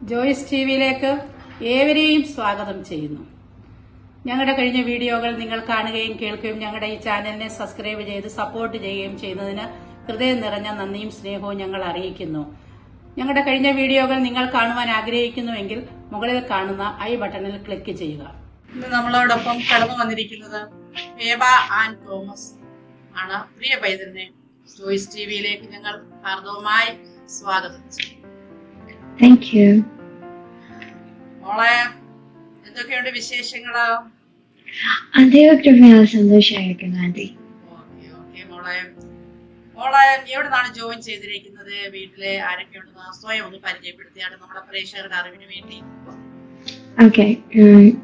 ജോയ്സ് ടിവിയിലേക്ക് ഏവരെയും സ്വാഗതം ചെയ്യുന്നു. ഞങ്ങളുടെ കഴിഞ്ഞ വീഡിയോകൾ നിങ്ങൾ കാണുകയും കേൾക്കുകയും ഞങ്ങളുടെ ഈ ചാനലിനെ സബ്സ്ക്രൈബ് ചെയ്ത് സപ്പോർട്ട് ചെയ്യുകയും ചെയ്യുന്നതിന് ഹൃദയം നിറഞ്ഞ നന്ദിയും സ്നേഹവും ഞങ്ങൾ അറിയിക്കുന്നു. ഞങ്ങളുടെ കഴിഞ്ഞ വീഡിയോകൾ നിങ്ങൾ കാണുവാൻ ആഗ്രഹിക്കുന്നുവെങ്കിൽ മുകളിൽ കാണുന്ന ഐ ബട്ടണിൽ ക്ലിക്ക് ചെയ്യുക. ഇന്ന് നമ്മളോടൊപ്പം കടന്നു വന്നിരിക്കുന്നത് ഫേബ ആൻഡ് തോമസ് ആണ്. പ്രിയ പൈതലിനെ ജോയ്സ് ടിവിയിലേക്ക് ഞങ്ങൾ ഹാർദവമായി സ്വാഗതം ചെയ്യുന്നു. Thank you. മോളെ, എന്തൊക്കെയുണ്ട് വിശേഷങ്ങള്? ദൈവകൃപയാൽ സന്തോഷമായിരിക്കുന്നു ആന്റി. ഓക്കെ മോളെ എവിടുന്നാണ് ജോയിൻ ചെയ്തിരിക്കുന്നത്? വീട്ടിലെ ആരൊക്കെയുണ്ടെന്ന് സ്വയം ഒന്ന് പരിചയപ്പെടുത്തിയാണ് നമ്മുടെ പ്രേക്ഷകരുടെ അറിവിന് വേണ്ടി. ഓക്കെ,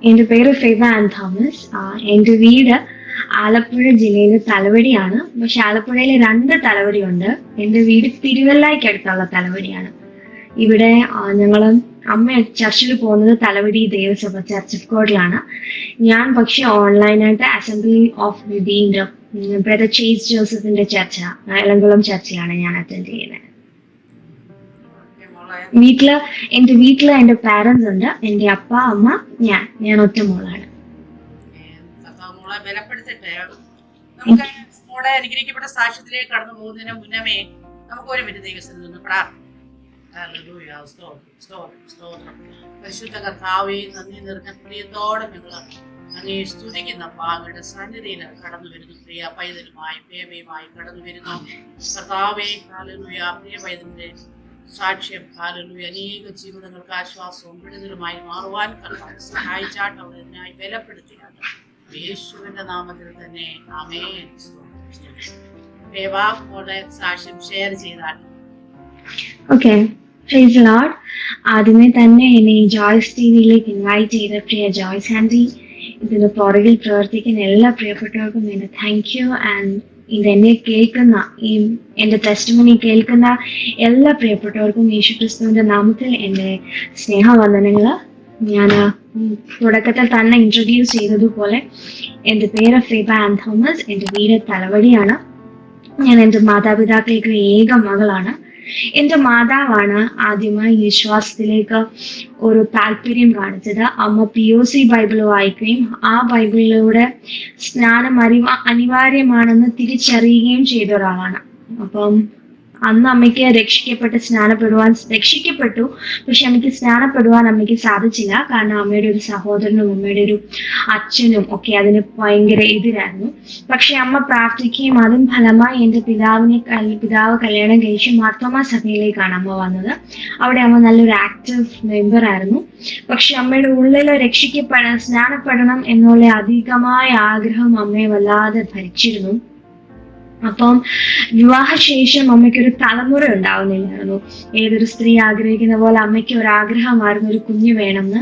എൻ്റെ പേര് ഫേബ ആൻഡ് തോമസ്. എൻ്റെ വീട് ആലപ്പുഴ ജില്ലയിലെ തലവടിയാണ്. പക്ഷെ ആലപ്പുഴയിൽ 2 തലവടിയുണ്ട്. എൻ്റെ വീട് തിരുവല്ലായ്ക്കടുത്തുള്ള തലവടിയാണ്. ഇവിടെ ഞങ്ങള് അമ്മ ചർച്ചിൽ പോകുന്നത് തലവടി ദേവസഭ ചർച്ച് ഓഫ് ഗോഡിലാണ്. ഞാൻ പക്ഷെ ഓൺലൈനായിട്ട് assembly of redeemed brother chase ജോസഫിന്റെ ചർച്ച എലങ്കുളം ചർച്ചയാണ് ഞാൻ അറ്റൻഡ് ചെയ്യുന്നത്. എന്റെ വീട്ടില് എന്റെ പാരന്റ്സ് ഉണ്ട്. എന്റെ അപ്പ, അമ്മ, ഞാൻ ഒറ്റ മോളാണ്. അനുഗ്രഹിക്കപ്പെട്ട സാക്ഷ്യത്തിലേക്ക് കടന്നു പോകുന്നതിന് മുന്നമേ നമുക്ക് ഒരു മിനിറ്റ് ദൈവത്തിൽ നിന്ന് പ്രാർത്ഥന. പരിശുദ്ധ കർത്താവേ, നന്ദി നിറഞ്ഞ പ്രിയത്തോടെ ഞങ്ങൾ അങ്ങേ സ്തുതിക്കുന്ന അങ്ങയുടെ സന്നിധിയിൽ കടന്നു വരുന്നു. പ്രിയ പൈതലുമായി പേമയുമായി കടന്നു വരുന്നു കർത്താവേ. ഹല്ലേലൂയ. പ്രിയ പൈതലിന്റെ സാക്ഷ്യം ഹല്ലേലൂയ അനേക ജീവിതങ്ങൾക്ക് ആശ്വാസവും വിടുതലുമായി മാറുവാൻ കർത്താവ് സഹായിച്ചാട്ട് അവിടെ അതിനായി ബലപ്പെടുത്തിയാണ്. യേശുവിന്റെ നാമത്തിൽ തന്നെ ആമേൻ. ദേവാ സാക്ഷ്യം ഷെയർ ചെയ്താൽ. Okay, praise lord. ആദ്യമേ തന്നെ എന്നെ ഈ ജോയ്സ് ടിവിയിലേക്ക് ഇൻവൈറ്റ് ചെയ്ത പ്രിയ ജോയ്സ് ആന്റി, ഇതിന് പുറകിൽ പ്രവർത്തിക്കുന്ന എല്ലാ പ്രിയപ്പെട്ടവർക്കും എന്നെ താങ്ക് യു. ആൻഡ് ഇതെന്നെ കേൾക്കുന്ന എന്റെ ടെസ്റ്റിമണി കേൾക്കുന്ന എല്ലാ പ്രിയപ്പെട്ടവർക്കും യേശുക്രിസ്തുവിന്റെ നാമത്തിൽ എന്റെ സ്നേഹവന്ദനങ്ങള്. ഞാൻ തുടക്കത്തിൽ തന്നെ ഇൻട്രൊഡ്യൂസ് ചെയ്തതുപോലെ എന്റെ പേര് ഫേബ ആൻഡ് തോമസ്. എന്റെ വീട് തലവടിയാണ്. ഞാൻ എന്റെ മാതാപിതാക്കൾക്ക് ഏക മകളാണ്. എന്റെ മാതാവാണ് ആദ്യമായി വിശ്വാസത്തിലേക്ക് ഒരു താല്പര്യം കാണിച്ചത്. അമ്മ POC ബൈബിൾ വായിക്കുകയും ആ ബൈബിളിലൂടെ സ്നാനം അനിവാര്യമാണെന്ന് തിരിച്ചറിയുകയും ചെയ്ത ഒരാളാണ്. അപ്പം അന്ന് അമ്മയ്ക്ക് രക്ഷിക്കപ്പെട്ടു. പക്ഷെ അമ്മയ്ക്ക് സ്നാനപ്പെടുവാൻ അമ്മയ്ക്ക് സാധിച്ചില്ല. കാരണം അമ്മയുടെ ഒരു സഹോദരനും അമ്മയുടെ ഒരു അച്ഛനും ഒക്കെ അതിന് ഭയങ്കര എതിരായിരുന്നു. പക്ഷെ അമ്മ പ്രാർത്ഥിക്കുകയും അതിൻ ഫലമായി എൻ്റെ പിതാവ് കല്യാണം കഴിച്ച് മാർത്തോമാ സഭയിലേക്കാണ് അമ്മ വന്നത്. അവിടെ അമ്മ നല്ലൊരു ആക്റ്റീവ് മെമ്പർ ആയിരുന്നു. പക്ഷെ അമ്മയുടെ ഉള്ളിൽ സ്നാനപ്പെടണം എന്നുള്ള അധികമായ ആഗ്രഹം അമ്മയെ വല്ലാതെ ഭരിച്ചിരുന്നു. അപ്പം വിവാഹശേഷം അമ്മയ്ക്കൊരു തലമുറ ഉണ്ടാവുന്നില്ലായിരുന്നു. ഏതൊരു സ്ത്രീ ആഗ്രഹിക്കുന്ന പോലെ അമ്മയ്ക്ക് ഒരു ആഗ്രഹമായിരുന്നു ഒരു കുഞ്ഞ് വേണമെന്ന്.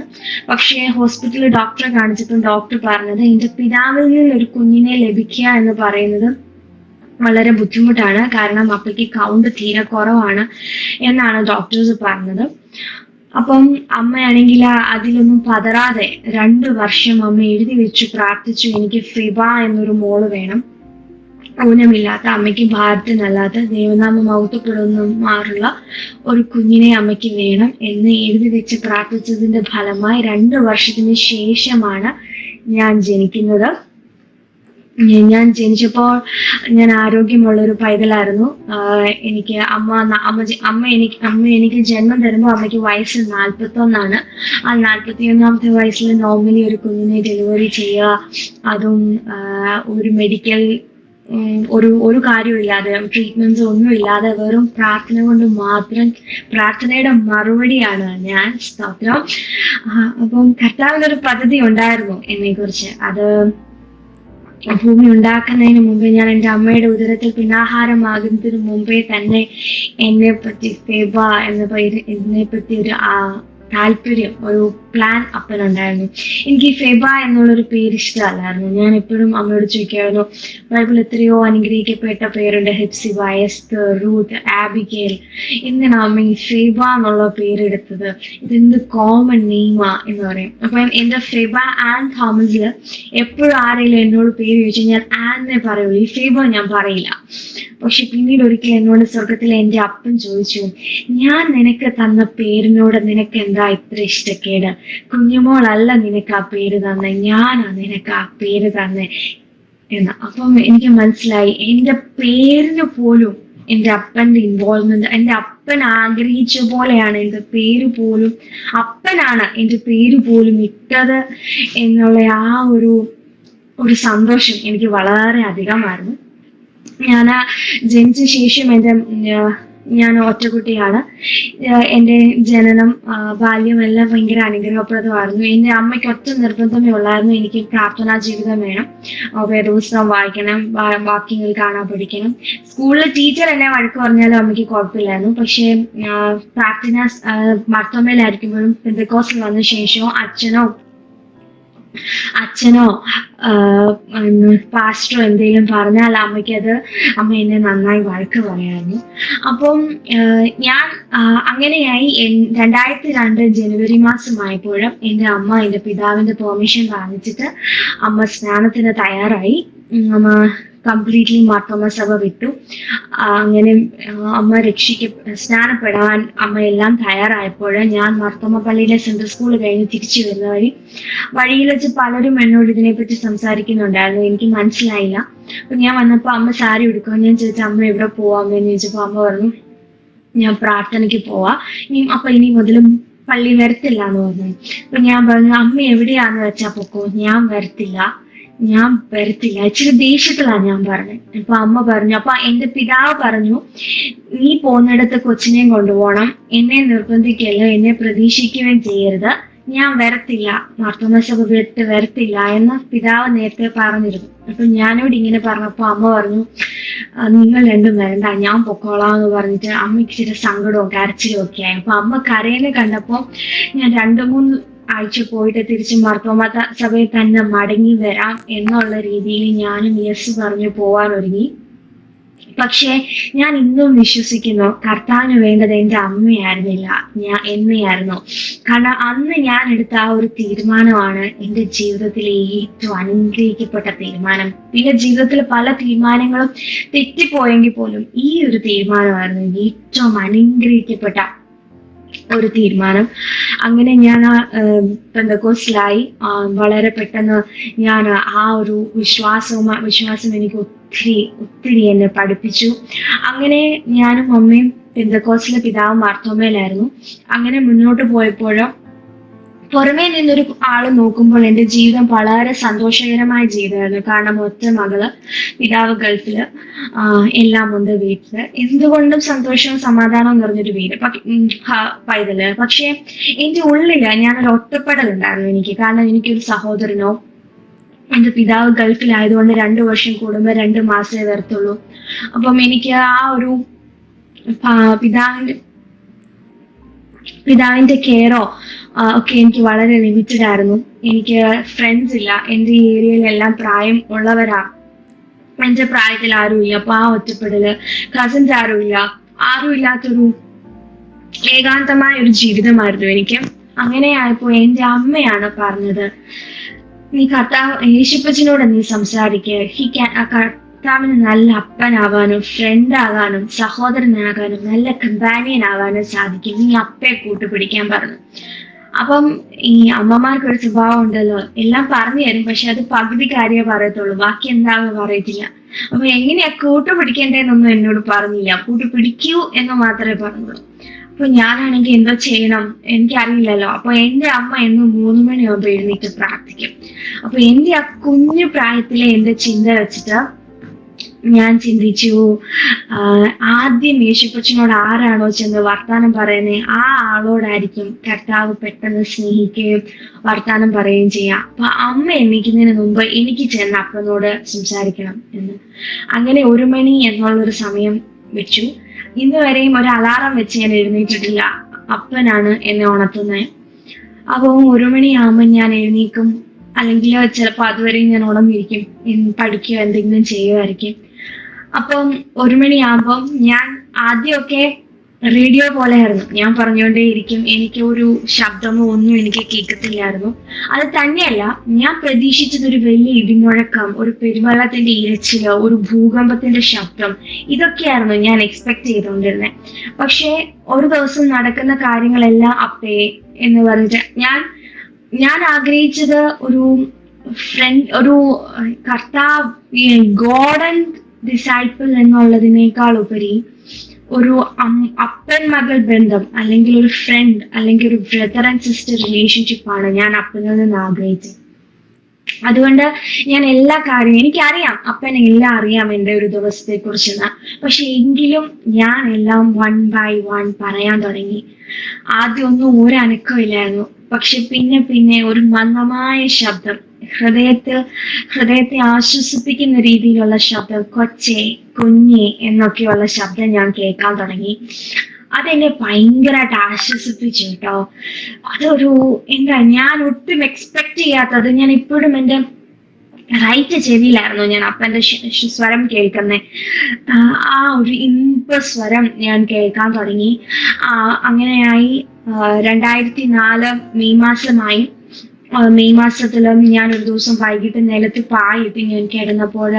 പക്ഷേ ഹോസ്പിറ്റലിൽ ഡോക്ടറെ കാണിച്ചപ്പോൾ ഡോക്ടർ പറഞ്ഞത് എന്റെ പിതാവിൽ നിന്നൊരു കുഞ്ഞിനെ ലഭിക്കുക എന്ന് പറയുന്നത് വളരെ ബുദ്ധിമുട്ടാണ്. കാരണം അപ്പയ്ക്ക് കൗണ്ട് തീരെ കുറവാണ് എന്നാണ് ഡോക്ടേഴ്സ് പറഞ്ഞത്. അപ്പം അമ്മയാണെങ്കിൽ അതിലൊന്നും പതറാതെ 2 വർഷം അമ്മ എഴുതി വെച്ചു പ്രാർത്ഥിച്ചു, എനിക്ക് ഫിബ എന്നൊരു മോള് വേണം. ഊനമില്ലാത്ത, അമ്മയ്ക്ക് ഭാരത്തിനല്ലാത്ത, ദൈവനാമം മഹത്വപ്പെടുന്നമാറുള്ള ഒരു കുഞ്ഞിനെ അമ്മയ്ക്ക് വേണം എന്ന് എഴുതി വെച്ച് പ്രാർത്ഥിച്ചതിന്റെ ഫലമായി 2 വർഷത്തിന് ശേഷമാണ് ഞാൻ ജനിക്കുന്നത്. ഞാൻ ജനിച്ചപ്പോൾ ഞാൻ ആരോഗ്യമുള്ളൊരു പൈതലായിരുന്നു. എനിക്ക് അമ്മ എനിക്ക് ജന്മം തരുമ്പോൾ അമ്മയ്ക്ക് വയസ്സ് 41. ആ 41ാമത്തെ വയസ്സിൽ നോർമലി ഒരു കുഞ്ഞിനെ ഡെലിവറി ചെയ്യുക, അതും ഒരു മെഡിക്കൽ ഒരു കാര്യമില്ലാതെ, ട്രീറ്റ്മെന്റ്സ് ഒന്നുമില്ലാതെ, വെറും പ്രാർത്ഥന കൊണ്ട് മാത്രം, പ്രാർത്ഥനയുടെ മറുപടിയാണ് ഞാൻ. സ്തോത്രം. അപ്പം കർത്താവിനൊരു പദ്ധതി ഉണ്ടായിരുന്നു എന്നെ കുറിച്ച്. അത് ഭൂമി ഉണ്ടാക്കുന്നതിന് മുമ്പേ, ഞാൻ എൻ്റെ അമ്മയുടെ ഉദരത്തിൽ പിന്നാഹാരമാകുന്നതിന് മുമ്പേ തന്നെ എന്നെപ്പറ്റി ഫേബ എന്നെപ്പറ്റി ഒരു താല്പര്യം, ഒരു പ്ലാൻ അപ്പനുണ്ടായിരുന്നു. എനിക്ക് ഫേബ എന്നുള്ളൊരു പേര് ഇഷ്ടമല്ലായിരുന്നു. ഞാൻ എപ്പോഴും അമ്മയോട് ചോദിക്കുമായിരുന്നു, ബൈബിൾ എത്രയോ അനുഗ്രഹിക്കപ്പെട്ട പേരുണ്ട്, ഹെപ്സിബ, എസ്തർ, റൂത്ത്, ആബിഗേൽ, എന്തിനാ അമ്മ ഈ ഫേബ എന്നുള്ള പേരെടുത്തത്? ഇതെന്ത് കോമൺ നെയിമാ എന്ന് പറയും. അപ്പം എൻ്റെ ഫേബ ആൻഡ് തോമസിൽ എപ്പോഴും ആരെങ്കിലും എന്നോട് പേര് ചോദിച്ചാൽ ഞാൻ ആന്നേ പറയുള്ളൂ, ഈ ഫേബ ഞാൻ പറയില്ല. പക്ഷെ പിന്നീട് ഒരിക്കൽ എന്നോട് സ്വർഗത്തിലെ എൻ്റെ അപ്പൻ ചോദിച്ചു, ഞാൻ നിനക്ക് തന്ന പേരിനോട് നിനക്ക് എന്താ എന്താ ഇത്ര ഇഷ്ടക്കേട്, കുഞ്ഞുമോളല്ല നിനക്ക് ആ പേര് തന്നെ, ഞാനാ നിനക്ക് ആ പേര് തന്നെ എന്ന്. അപ്പം എനിക്ക് മനസ്സിലായി എന്റെ പേരിന് പോലും എന്റെ അപ്പന്റെ ഇൻവോൾവ്മെന്റ്, എന്റെ അപ്പൻ ആഗ്രഹിച്ച പോലെയാണ് എന്റെ പേര് പോലും, അപ്പനാണ് എന്റെ പേര് പോലും ഇട്ടത് എന്നുള്ള ആ ഒരു സന്തോഷം എനിക്ക് വളരെ അധികമായിരുന്നു. ഞാൻ ജനിച്ച ശേഷം ഞാൻ ഒറ്റക്കുട്ടിയാണ്. എൻ്റെ ജനനം ബാല്യം എല്ലാം ഭയങ്കര അനുഗ്രഹപ്രദമായിരുന്നു. എൻ്റെ അമ്മയ്ക്ക് ഒറ്റ നിർബന്ധമേ ഉള്ളായിരുന്നു, എനിക്ക് പ്രാർത്ഥനാ ജീവിതം വേണം, വേദപുസ്തകം വായിക്കണം, വാക്യങ്ങൾ കാണാൻ പഠിക്കണം. സ്കൂളിൽ ടീച്ചർ എന്നെ വഴക്ക് പറഞ്ഞാലും അമ്മയ്ക്ക് കുഴപ്പമില്ലായിരുന്നു. പക്ഷേ പ്രാർത്ഥന മർത്തോമയിലായിരിക്കുമ്പോഴും പെന്തക്കോസ്തിൽ വന്ന ശേഷമോ അച്ഛനോ പാസ്റ്ററോ എന്തെങ്കിലും പറഞ്ഞാൽ അമ്മ എന്നെ നന്നായി വഴക്ക് പറയായിരുന്നു. അപ്പം ഞാൻ അങ്ങനെയായി 2002 ജനുവരി മാസമായപ്പോഴും എൻ്റെ അമ്മ എൻ്റെ പിതാവിന്റെ പെർമിഷൻ വാങ്ങിച്ചിട്ട് അമ്മ സ്നാനത്തിന് തയ്യാറായി. അമ്മ കംപ്ലീറ്റ്ലി മാർത്തോമ സഭ വിട്ടു. അങ്ങനെ അമ്മ സ്നാനപ്പെടാൻ അമ്മ എല്ലാം തയ്യാറായപ്പോൾ ഞാൻ മാർത്തോമ പള്ളിയിലെ സെൻട്രൽ സ്കൂൾ കഴിഞ്ഞ് തിരിച്ചു വരുന്ന വഴിയിൽ വെച്ച് പലരും എന്നോട് ഇതിനെപ്പറ്റി സംസാരിക്കുന്നുണ്ടായിരുന്നു. എനിക്ക് മനസ്സിലായില്ല. അപ്പൊ ഞാൻ വന്നപ്പോ അമ്മ സാരി ഉടുക്കുക, ഞാൻ ചോദിച്ചു അമ്മ എവിടെ പോവാമെന്ന് ചോദിച്ചപ്പോ അമ്മ പറഞ്ഞു ഞാൻ പ്രാർത്ഥനയ്ക്ക് പോവാ, ഇനി മുതലും പള്ളി വരത്തില്ല എന്ന് പറഞ്ഞു. അപ്പൊ ഞാൻ പറഞ്ഞു അമ്മ എവിടെയാന്ന് വെച്ചാ പൊക്കോ, ഞാൻ വരത്തില്ല. ഇച്ചിരി ദേഷ്യത്തിലാണ് ഞാൻ പറഞ്ഞത്. അപ്പൊ അമ്മ പറഞ്ഞു, അപ്പൊ എന്റെ പിതാവ് പറഞ്ഞു നീ പോകുന്നിടത്ത് കൊച്ചിനെയും കൊണ്ടുപോകണം, എന്നെ നിർബന്ധിക്കല്ലോ, എന്നെ പ്രതീക്ഷിക്കുകയും ചെയ്യരുത്, ഞാൻ വരത്തില്ല, മാർത്തോമ സഭ വിട്ട് വരത്തില്ല എന്ന് പിതാവ് നേരത്തെ പറഞ്ഞിരുന്നു. അപ്പൊ ഞാനോട് ഇങ്ങനെ പറഞ്ഞപ്പോ അമ്മ പറഞ്ഞു നിങ്ങൾ രണ്ടും വരണ്ട, ഞാൻ പൊക്കോളാം എന്ന് പറഞ്ഞിട്ട് അമ്മയ്ക്ക് ചില സങ്കടവും കരച്ചിലും ഒക്കെ ആയി. അപ്പൊ അമ്മ കരയിനെ കണ്ടപ്പോ ഞാൻ 2-3 ആഴ്ച പോയിട്ട് തിരിച്ച് മാർത്തോമ സഭയിൽ തന്നെ മടങ്ങി വരാം എന്നുള്ള രീതിയിൽ ഞാനും യെസ് പറഞ്ഞു പോവാൻ ഒരുങ്ങി. പക്ഷെ ഞാൻ ഇന്നും വിശ്വസിക്കുന്നു കർത്താവിന് വേണ്ടത് എൻ്റെ അമ്മയായിരുന്നില്ല, എന്നെയായിരുന്നു. കാരണം അന്ന് ഞാൻ എടുത്ത ആ ഒരു തീരുമാനമാണ് എൻ്റെ ജീവിതത്തിലെ ഏറ്റവും അനുഗ്രഹിക്കപ്പെട്ട തീരുമാനം. പിന്നെ ജീവിതത്തിൽ പല തീരുമാനങ്ങളും തെറ്റിപ്പോയെങ്കിൽ പോലും ഈ ഒരു തീരുമാനമായിരുന്നു ഏറ്റവും അനുഗ്രഹിക്കപ്പെട്ട ഒരു തീരുമാനം. അങ്ങനെ ഞാൻ പെന്തക്കോസ്തിലായി. വളരെ പെട്ടെന്ന് ഞാൻ ആ ഒരു വിശ്വാസം എനിക്ക് ഒത്തിരി എന്നെ പഠിപ്പിച്ചു. അങ്ങനെ ഞാനും അമ്മയും പെന്തക്കോസ്തിലെ പിതാവ് മാർത്തോമയിലായിരുന്നു. അങ്ങനെ മുന്നോട്ട് പോയപ്പോഴും പുറമേ നിന്നൊരു ആള് നോക്കുമ്പോൾ എൻ്റെ ജീവിതം വളരെ സന്തോഷകരമായ ജീവിതമായിരുന്നു. കാരണം ഒറ്റ മകള്, പിതാവ് ഗൾഫില്, എല്ലാം ഉണ്ട് വീട്ടില്, എന്തുകൊണ്ടും സന്തോഷവും സമാധാനവും നിറഞ്ഞൊരു വീട് പൈതല്. പക്ഷെ എൻ്റെ ഉള്ളില് ഞാനൊരു ഒറ്റപ്പെടലുണ്ടായിരുന്നു എനിക്ക്. കാരണം എനിക്കൊരു സഹോദരനോ, എൻ്റെ പിതാവ് ഗൾഫിലായതുകൊണ്ട് 2 വർഷം കൂടുമ്പോൾ 2 മാസമേ വരത്തുള്ളൂ. അപ്പം എനിക്ക് ആ ഒരു പിതാവിന്റെ കെയറോ ഒക്കെ എനിക്ക് വളരെ ലിമിറ്റഡ് ആയിരുന്നു. എനിക്ക് ഫ്രണ്ട്സ് ഇല്ല. എൻ്റെ ഏരിയയിലെല്ലാം പ്രായം ഉള്ളവരാ, എൻ്റെ പ്രായത്തിൽ ആരുമില്ല. അപ്പൊ ആ ഒറ്റപ്പെടല്, കസിൻസ് ആരുമില്ലാത്തൊരു ഏകാന്തമായ ഒരു ജീവിതമായിരുന്നു എനിക്ക്. അങ്ങനെയായപ്പോ എൻ്റെ അമ്മയാണ് പറഞ്ഞത്, നീ യേശുപ്പച്ചനോട് നീ സംസാരിക്കുക, കർത്താവിന് നല്ല അപ്പനാവാനും ഫ്രണ്ട് ആകാനും സഹോദരനാകാനും നല്ല കമ്പാനിയൻ ആകാനും സാധിക്കും, നീ അപ്പയെ കൂട്ടുപിടിക്കാൻ പറഞ്ഞു. അപ്പം ഈ അമ്മമാർക്ക് ഒരു സ്വഭാവം ഉണ്ടല്ലോ, എല്ലാം പറഞ്ഞു തരും, പക്ഷെ അത് പകുതി കാര്യമേ പറയത്തുള്ളൂ, ബാക്കി എന്താണെന്ന് പറയത്തില്ല. അപ്പൊ എങ്ങനെയാ കൂട്ടുപിടിക്കേണ്ടതെന്നൊന്നും എന്നോട് പറഞ്ഞില്ല, കൂട്ടുപിടിക്കൂ എന്ന് മാത്രമേ പറഞ്ഞുള്ളൂ. അപ്പൊ ഞാനാണെങ്കിൽ എന്തോ ചെയ്യണം എനിക്കറിയില്ലല്ലോ. അപ്പൊ എൻ്റെ അമ്മ എന്നും 3 മണിയാകുമ്പോ എഴുന്നേറ്റ് പ്രാർത്ഥിക്കും. അപ്പൊ എൻ്റെ ആ കുഞ്ഞു പ്രായത്തിലെ എൻ്റെ ചിന്ത വെച്ചിട്ട് ഞാൻ ചിന്തിച്ചു, ആദ്യം യേശുപ്പച്ചനോട് ആരാണോ ചെന്ന് വർത്താനം പറയുന്നത് ആ ആളോടായിരിക്കും കർത്താവ് പെട്ടെന്ന് സ്നേഹിക്കുകയും വർത്താനം പറയുകയും ചെയ്യാം. അപ്പൊ അമ്മ എണീക്കുന്നതിന് മുമ്പ് എനിക്ക് ചെന്ന് അപ്പനോട് സംസാരിക്കണം എന്ന്. അങ്ങനെ 1 മണി എന്നുള്ളൊരു സമയം വെച്ചു. ഇന്ന് വരെയും ഒരു അലാറം വെച്ച് ഞാൻ എഴുന്നേറ്റിട്ടില്ല, അപ്പനാണ് എന്നെ ഉണർത്തുന്നത്. അപ്പൊ 1 മണിയാകുമ്പോൾ ഞാൻ എഴുന്നേക്കും, അല്ലെങ്കിൽ ചിലപ്പോൾ അതുവരെയും ഞാൻ ഉണർന്നിരിക്കും, പഠിക്കുക എന്തെങ്കിലും ചെയ്യുമായിരിക്കും. അപ്പം 1 മണിയാകുമ്പം ഞാൻ ആദ്യമൊക്കെ റേഡിയോ പോലെയായിരുന്നു. ഞാൻ പറഞ്ഞുകൊണ്ടേയിരിക്കും, എനിക്ക് ഒരു ശബ്ദമോ ഒന്നും എനിക്ക് കേൾക്കത്തില്ലായിരുന്നു. അത് തന്നെയല്ല, ഞാൻ പ്രതീക്ഷിച്ചത് ഒരു വലിയ ഇടിമുഴക്കം, ഒരു പെരുവെള്ളത്തിന്റെ ഇരച്ചിലോ, ഒരു ഭൂകമ്പത്തിന്റെ ശബ്ദം, ഇതൊക്കെയായിരുന്നു ഞാൻ എക്സ്പെക്ട് ചെയ്തുകൊണ്ടിരുന്നത്. പക്ഷേ ഒരു ദിവസം നടക്കുന്ന കാര്യങ്ങളെല്ലാം അപ്പേ എന്ന് പറഞ്ഞിട്ട് ഞാൻ ആഗ്രഹിച്ചത് ഒരു ഒരു കർത്താവ്, ഗോഡ് ആൻഡ് ഡിസൈപ്പിൾ എന്നുള്ളതിനേക്കാൾ ഉപരി ഒരു അപ്പൻ മകൾ ബന്ധം, അല്ലെങ്കിൽ ഒരു ഫ്രണ്ട്, അല്ലെങ്കിൽ ഒരു ബ്രദർ ആൻഡ് സിസ്റ്റർ റിലേഷൻഷിപ്പ് ആണ് ഞാൻ അപ്പനിൽ നിന്ന് ആഗ്രഹിച്ചത്. അതുകൊണ്ട് ഞാൻ എല്ലാ കാര്യവും, എനിക്കറിയാം അപ്പൻ എല്ലാം അറിയാം എൻ്റെ ഒരു ദിവസത്തെ കുറിച്ചെന്ന്. പക്ഷെ എങ്കിലും ഞാൻ എല്ലാം 1 by 1 പറയാൻ തുടങ്ങി. ആദ്യം ഒന്നും ഒരു അനക്കമില്ലായിരുന്നു. പക്ഷെ പിന്നെ ഒരു മന്ദമായ ശബ്ദം, ഹൃദയത്തെ ആശ്വസിപ്പിക്കുന്ന രീതിയിലുള്ള ശബ്ദം, കൊച്ചേ, കുഞ്ഞേ എന്നൊക്കെയുള്ള ശബ്ദം ഞാൻ കേൾക്കാൻ തുടങ്ങി. അതെന്നെ ഭയങ്കരമായിട്ട് ആശ്വസിപ്പിച്ചു കേട്ടോ. അതൊരു ഞാൻ ഒട്ടും എക്സ്പെക്ട് ചെയ്യാത്തത്. ഞാൻ ഇപ്പോഴും എൻ്റെ റൈറ്റ് ചെവിയിലായിരുന്നു ഞാൻ അപ്പൻ്റെ സ്വരം കേൾക്കുന്നത്. ആ ഒരു സ്വരം ഞാൻ കേൾക്കാൻ തുടങ്ങി. അങ്ങനെയായി 2004 മെയ് മാസമായി. മെയ് മാസത്തിലും ഞാൻ ഒരു ദിവസം വൈകിട്ട് നിലത്ത് പായിട്ട് ഞാൻ കിടന്നപ്പോൾ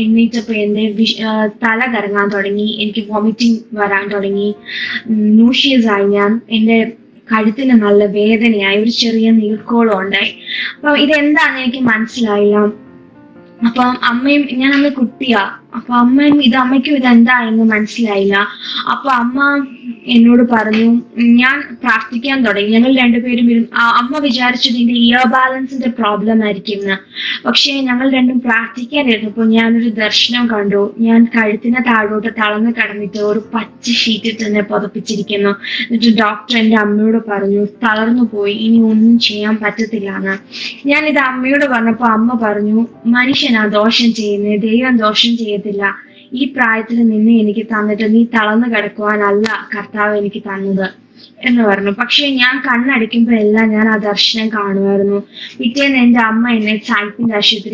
എണ്ണീറ്റപ്പോൾ എൻ്റെ തല കറങ്ങാൻ തുടങ്ങി, എനിക്ക് വോമിറ്റിംഗ് വരാൻ തുടങ്ങി, നൂഷ്യസ് ആയി ഞാൻ. എൻ്റെ കഴുത്തിന് നല്ല വേദനയായി, ഒരു ചെറിയ നീർക്കോളം ഉണ്ടായി. അപ്പൊ ഇതെന്താണെന്ന് എനിക്ക് മനസ്സിലായില്ല. അപ്പൊ ഞാൻ അമ്മ കുട്ടിയാ. അപ്പൊ അമ്മയ്ക്കും ഇതെന്താ എന്ന് മനസ്സിലായില്ല. അപ്പൊ അമ്മ എന്നോട് പറഞ്ഞു, ഞാൻ പ്രാർത്ഥിക്കാൻ തുടങ്ങി. ഞങ്ങൾ രണ്ടുപേരും അമ്മ വിചാരിച്ചത് ഇതിന്റെ ഇയർ ബാലൻസിന്റെ പ്രോബ്ലം ആയിരിക്കും എന്ന്. പക്ഷെ ഞങ്ങൾ രണ്ടും പ്രാർത്ഥിക്കാനിരുന്നപ്പോ ഞാനൊരു ദർശനം കണ്ടു. ഞാൻ കഴുത്തിന് താഴോട്ട് തളർന്ന് കിടന്നിട്ട് ഒരു പച്ച ഷീറ്റിൽ തന്നെ പുതപ്പിച്ചിരിക്കുന്നു. എന്നിട്ട് ഡോക്ടർ എൻ്റെ അമ്മയോട് പറഞ്ഞു, തളർന്നു പോയി, ഇനി ഒന്നും ചെയ്യാൻ പറ്റത്തില്ല എന്ന്. ഞാനിത് അമ്മയോട് പറഞ്ഞപ്പോ അമ്മ പറഞ്ഞു, മനുഷ്യനാ ദോഷം ചെയ്യുന്നത്, ദൈവം ദോഷം ചെയ്യത്തില്ല. ഈ പ്രായത്തിൽ നിന്നെ എനിക്ക് തന്നിട്ട് നീ തളർന്നു കിടക്കുവാനല്ല കർത്താവ് എനിക്ക് തന്നത് എന്ന് പറഞ്ഞു. പക്ഷെ ഞാൻ കണ്ണടിക്കുമ്പോ എല്ലാം ഞാൻ ആ ദർശനം കാണുമായിരുന്നു. പിറ്റേന്ന് എൻ്റെ അമ്മ എന്നെ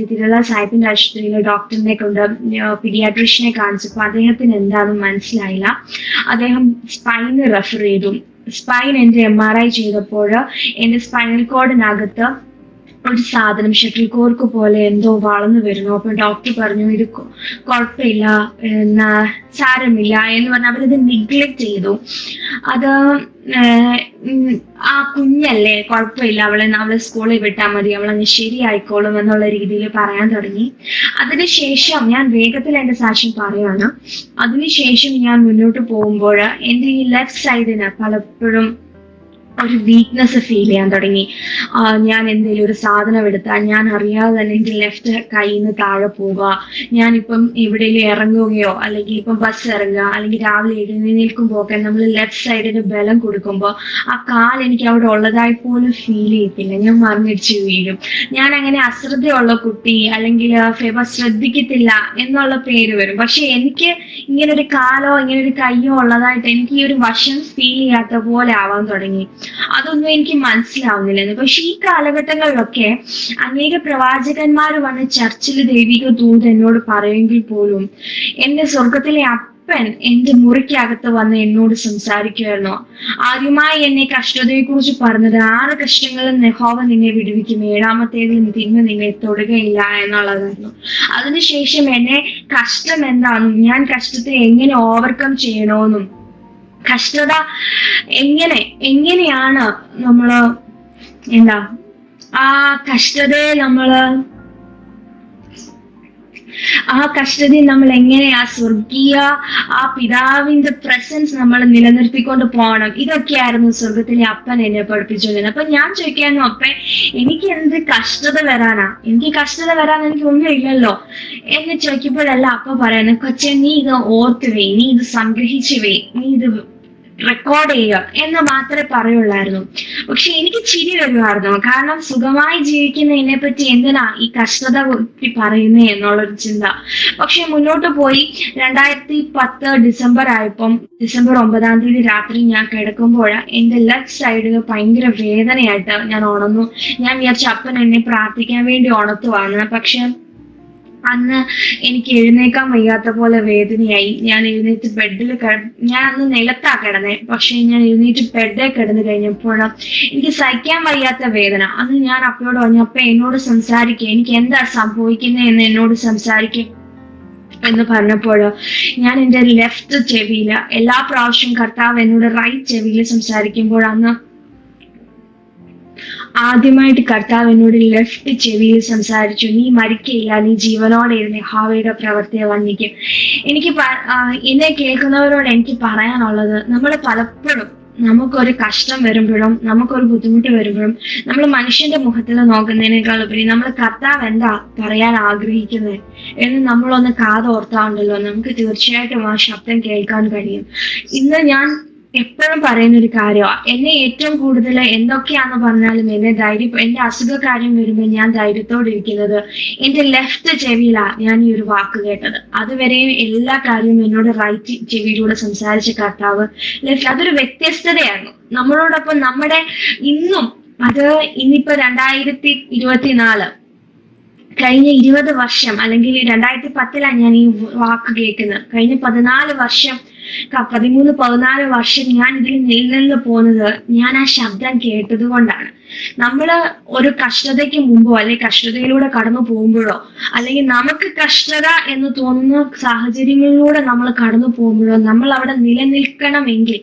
തിരുവല്ല സായിപ്പിന്റെ ആശുപത്രിയിലെ ഡോക്ടറിനെ കൊണ്ട് പീഡിയാട്രീഷ്യനെ കാണിച്ചപ്പോൾ അദ്ദേഹത്തിന് എന്താണെന്ന് മനസ്സിലായില്ല. അദ്ദേഹം സ്പൈന് റെഫർ ചെയ്തു. സ്പൈൻ എൻ്റെ MRI ചെയ്തപ്പോൾ എൻ്റെ സ്പൈനൽ കോഡിനകത്ത് ഒരു സാധനം ഷട്ടിൽ കോർക്ക് പോലെ എന്തോ വളർന്നു വരുന്നു. അപ്പൊ ഡോക്ടർ പറഞ്ഞു, ഇത് കുഴപ്പമില്ല, സാരമില്ല എന്ന് പറഞ്ഞ് അവരത് നിഗ്ലക്ട് ചെയ്തു. അത് ആ കുഞ്ഞല്ലേ, കുഴപ്പമില്ല, അവളെ സ്കൂളിൽ വിട്ടാൽ മതി, അവളങ്ങ് ശരിയായിക്കോളും എന്നുള്ള രീതിയിൽ പറയാൻ തുടങ്ങി. അതിനുശേഷം ഞാൻ വേഗത്തിൽ എൻ്റെ സാക്ഷ്യം പറയാണ്. അതിനുശേഷം ഞാൻ മുന്നോട്ട് പോകുമ്പോൾ എൻ്റെ ഈ ലെഫ്റ്റ് സൈഡിന് പലപ്പോഴും ഒരു വീക്ക്നെസ് ഫീൽ ചെയ്യാൻ തുടങ്ങി. ഞാൻ എന്തെങ്കിലും ഒരു സാധനം എടുത്താൽ ഞാൻ അറിയാതെ തന്നെ എൻ്റെ ലെഫ്റ്റ് കയ്യിൽ നിന്ന് താഴെ പോവുക. ഞാനിപ്പം എവിടെയെങ്കിലും ഇറങ്ങുകയോ അല്ലെങ്കിൽ ഇപ്പം ബസ് ഇറങ്ങുക അല്ലെങ്കിൽ രാവിലെ എഴുന്നേൽക്കുമ്പോൾ ഒക്കെ നമ്മൾ ലെഫ്റ്റ് സൈഡിന് ബലം കൊടുക്കുമ്പോൾ ആ കാൽ എനിക്ക് അവിടെ ഉള്ളതായി പോലും ഫീൽ ചെയ്യത്തില്ല. ഞാൻ മറിഞ്ഞിടിച്ച് വീഴും. ഞാൻ അങ്ങനെ അശ്രദ്ധയുള്ള കുട്ടി അല്ലെങ്കിൽ ശ്രദ്ധിക്കത്തില്ല എന്നുള്ള പേര് വരും. പക്ഷെ എനിക്ക് ഇങ്ങനൊരു കാലോ ഇങ്ങനൊരു കയ്യോ ഉള്ളതായിട്ട് എനിക്ക് ഈ ഒരു വശം ഫീൽ ചെയ്യാത്ത പോലെ ആവാൻ തുടങ്ങി. അതൊന്നും എനിക്ക് മനസ്സിലാവുന്നില്ലെന്ന്. പക്ഷെ ഈ കാലഘട്ടങ്ങളിലൊക്കെ അനേക പ്രവാചകന്മാർ വന്ന് ചർച്ചിൽ ദൈവിക ദൂത് എന്നോട് പറയുമെങ്കിൽ പോലും എന്റെ സ്വർഗത്തിലെ അപ്പൻ എന്റെ മുറിക്കകത്ത് വന്ന് എന്നോട് സംസാരിക്കുമായിരുന്നു. ആദ്യമായി എന്നെ കഷ്ടതയെ കുറിച്ച് പറഞ്ഞത് 6 കഷ്ടങ്ങളിൽ യഹോവ നിന്നെ വിടുവിക്കും, 7ാമത്തേതിൽ തിന്മ നിന്നെ തൊടുകയില്ല എന്നുള്ളതായിരുന്നു. അതിനുശേഷം എന്നെ കഷ്ടം എന്താണെന്നും ഞാൻ കഷ്ടത്തെ എങ്ങനെ ഓവർകം ചെയ്യണമെന്നും കഷ്ടത എങ്ങനെയാണ് നമ്മള് ആ കഷ്ടതയെ നമ്മൾ എങ്ങനെയാ സ്വർഗീയ ആ പിതാവിന്റെ പ്രസൻസ് നമ്മൾ നിലനിർത്തിക്കൊണ്ട് പോകണം. ഇതൊക്കെയായിരുന്നു സ്വർഗത്തിലെ അപ്പൻ എന്നെ പഠിപ്പിച്ചുകൊണ്ടിരുന്നത്. അപ്പൊ ഞാൻ ചോദിക്കായിരുന്നു, അപ്പൻ എനിക്ക് എന്ത് കഷ്ടത വരാനാ? എനിക്ക് കഷ്ടത വരാൻ എനിക്ക് ഒന്നും ഇല്ലല്ലോ എന്ന് ചോദിക്കുമ്പോഴല്ല അപ്പ പറയുന്നത്, കൊച്ചെ നീ ഇത് ഓർത്തുവേ, നീ ഇത് സംഗ്രഹിച്ചുവേ, നീ ഇത് റെക്കോർഡ് ചെയ്യുക എന്ന് മാത്രമേ പറയുള്ളായിരുന്നു. പക്ഷെ എനിക്ക് ചിരി വരുമായിരുന്നു. കാരണം സുഖമായി ജീവിക്കുന്നതിനെ പറ്റി എന്തിനാ ഈ കഷ്ടത കുറിച്ച് പറയുന്നേ എന്നുള്ളൊരു ചിന്ത. പക്ഷെ മുന്നോട്ട് പോയി 2010 ഡിസംബർ ആയപ്പം, ഡിസംബർ 9-ാം തീയതി രാത്രി ഞാൻ കിടക്കുമ്പോൾ എൻ്റെ ലെഫ്റ്റ് സൈഡിൽ ഭയങ്കര വേദനയായിട്ട് ഞാൻ ഉണർന്നു. ഞാൻ വിചാരിച്ച അപ്പൻ എന്നെ പ്രാർത്ഥിക്കാൻ വേണ്ടി ഉണർത്തുവാണ്. പക്ഷെ അന്ന് എനിക്ക് എഴുന്നേക്കാൻ വയ്യാത്ത പോലെ വേദനയായി. ഞാൻ എഴുന്നേറ്റ് ബെഡിൽ ഞാൻ അന്ന് നിലത്താ കിടന്നേ. പക്ഷെ ഞാൻ എഴുന്നേറ്റ് ബെഡിൽ കിടന്നു കഴിഞ്ഞപ്പോഴും എനിക്ക് സഹിക്കാൻ വയ്യാത്ത വേദന. അന്ന് ഞാൻ അപ്പയോട് പറഞ്ഞു, അപ്പ എന്നോട് സംസാരിക്കുക, എനിക്ക് എന്താ സംഭവിക്കുന്നത് എന്ന് എന്നോട് സംസാരിക്കും എന്ന് പറഞ്ഞപ്പോഴോ ഞാൻ എൻ്റെ ലെഫ്റ്റ് ചെവിയില് എല്ലാ പ്രാവശ്യം കർത്താവ് എന്നോട് റൈറ്റ് ചെവിയിൽ സംസാരിക്കുമ്പോൾ അന്ന് ആദ്യമായിട്ട് കർത്താവ് എന്നോട് ലെഫ്റ്റ് ചെവിയിൽ സംസാരിച്ചു, നീ മരിക്കയില്ല, നീ ജീവനോടെ ഇരുന്ന് യഹോവയുടെ പ്രവൃത്തിയെ വർണ്ണിക്കും. എനിക്ക് എന്നെ കേൾക്കുന്നവരോട് എനിക്ക് പറയാനുള്ളത്, നമ്മൾ പലപ്പോഴും നമുക്കൊരു കഷ്ടം വരുമ്പോഴും നമുക്കൊരു ബുദ്ധിമുട്ട് വരുമ്പോഴും നമ്മൾ മനുഷ്യന്റെ മുഖത്തിൽ നോക്കുന്നതിനേക്കാൾ ഉപരി നമ്മൾ കർത്താവ് എന്താ പറയാൻ ആഗ്രഹിക്കുന്നത് എന്ന് നമ്മളൊന്ന് കാതോർത്താണ്ടല്ലോ നമുക്ക് തീർച്ചയായിട്ടും ആ ശബ്ദം കേൾക്കാൻ കഴിയും. ഇന്ന് ഞാൻ എപ്പോഴും പറയുന്ന ഒരു കാര്യമാണ്, എന്നെ ഏറ്റവും കൂടുതൽ എന്തൊക്കെയാന്ന് പറഞ്ഞാലും എന്റെ അസുഖകാര്യം വരുമ്പോൾ ഞാൻ ധൈര്യത്തോടെ ഇരിക്കുന്നത് എന്റെ ലെഫ്റ്റ് ചെവിയിലാ ഞാൻ ഈ ഒരു വാക്ക് കേട്ടത്. അതുവരെയും എല്ലാ കാര്യവും എന്നോട് റൈറ്റ് ചെവിയിലൂടെ സംസാരിച്ച കർത്താവ് ലെഫ്റ്റ്, അതൊരു വ്യത്യസ്തതയായിരുന്നു നമ്മളോടൊപ്പം. നമ്മുടെ ഇന്നും അത് ഇന്നിപ്പോ 2024 കഴിഞ്ഞ 20 വർഷം അല്ലെങ്കിൽ 2010 ഞാൻ ഈ വാക്ക് കേൾക്കുന്നത്. കഴിഞ്ഞ 14 വർഷം 13-14 വർഷം ഞാൻ ഇതിൽ നിലനിന്ന് പോകുന്നത് ഞാൻ ആ ശബ്ദം കേട്ടത് കൊണ്ടാണ്. നമ്മള് ഒരു കഷ്ടതയ്ക്ക് മുമ്പോ അല്ലെങ്കിൽ കഷ്ടതയിലൂടെ കടന്നു പോകുമ്പോഴോ അല്ലെങ്കിൽ നമുക്ക് കഷ്ടത എന്ന് തോന്നുന്ന സാഹചര്യങ്ങളിലൂടെ നമ്മൾ കടന്നു പോകുമ്പോഴോ നമ്മൾ അവിടെ നിലനിൽക്കണമെങ്കിൽ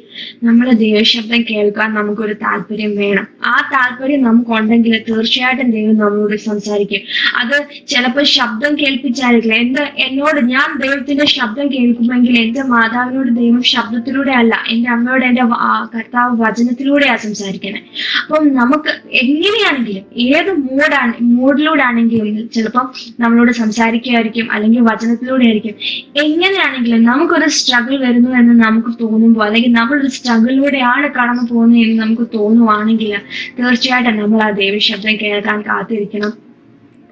നമ്മളെ ദൈവശബ്ദം കേൾക്കാൻ നമുക്കൊരു താല്പര്യം വേണം. ആ താല്പര്യം നമുക്കുണ്ടെങ്കിൽ തീർച്ചയായിട്ടും ദൈവം നമ്മളോട് സംസാരിക്കും. അത് ചിലപ്പോൾ ശബ്ദം കേൾപ്പിച്ചായിരിക്കില്ല. ഞാൻ ദൈവത്തിന്റെ ശബ്ദം കേൾക്കുമെങ്കിൽ എന്റെ മാതാവിനോട് ദൈവം ശബ്ദത്തിലൂടെ അല്ല, എന്റെ അമ്മയോട് എന്റെ കർത്താവ് വചനത്തിലൂടെയാ സംസാരിക്കണേ. അപ്പം നമുക്ക് എങ്ങനെയാണെങ്കിലും ഏത് മൂഡിലൂടെ ആണെങ്കിലും ചിലപ്പം നമ്മളോട് സംസാരിക്കുകയായിരിക്കും അല്ലെങ്കിൽ വചനത്തിലൂടെ ആയിരിക്കും. എങ്ങനെയാണെങ്കിലും നമുക്കൊരു സ്ട്രഗിൾ വരുന്നു എന്ന് നമുക്ക് തോന്നുമ്പോൾ അല്ലെങ്കിൽ നമ്മളൊരു സ്ട്രഗിളിലൂടെയാണ് കടന്നു പോകുന്നത് എന്ന് നമുക്ക് തോന്നുവാണെങ്കിൽ തീർച്ചയായിട്ടും നമ്മൾ ആ ദൈവശബ്ദം കേൾക്കാൻ കാത്തിരിക്കണം.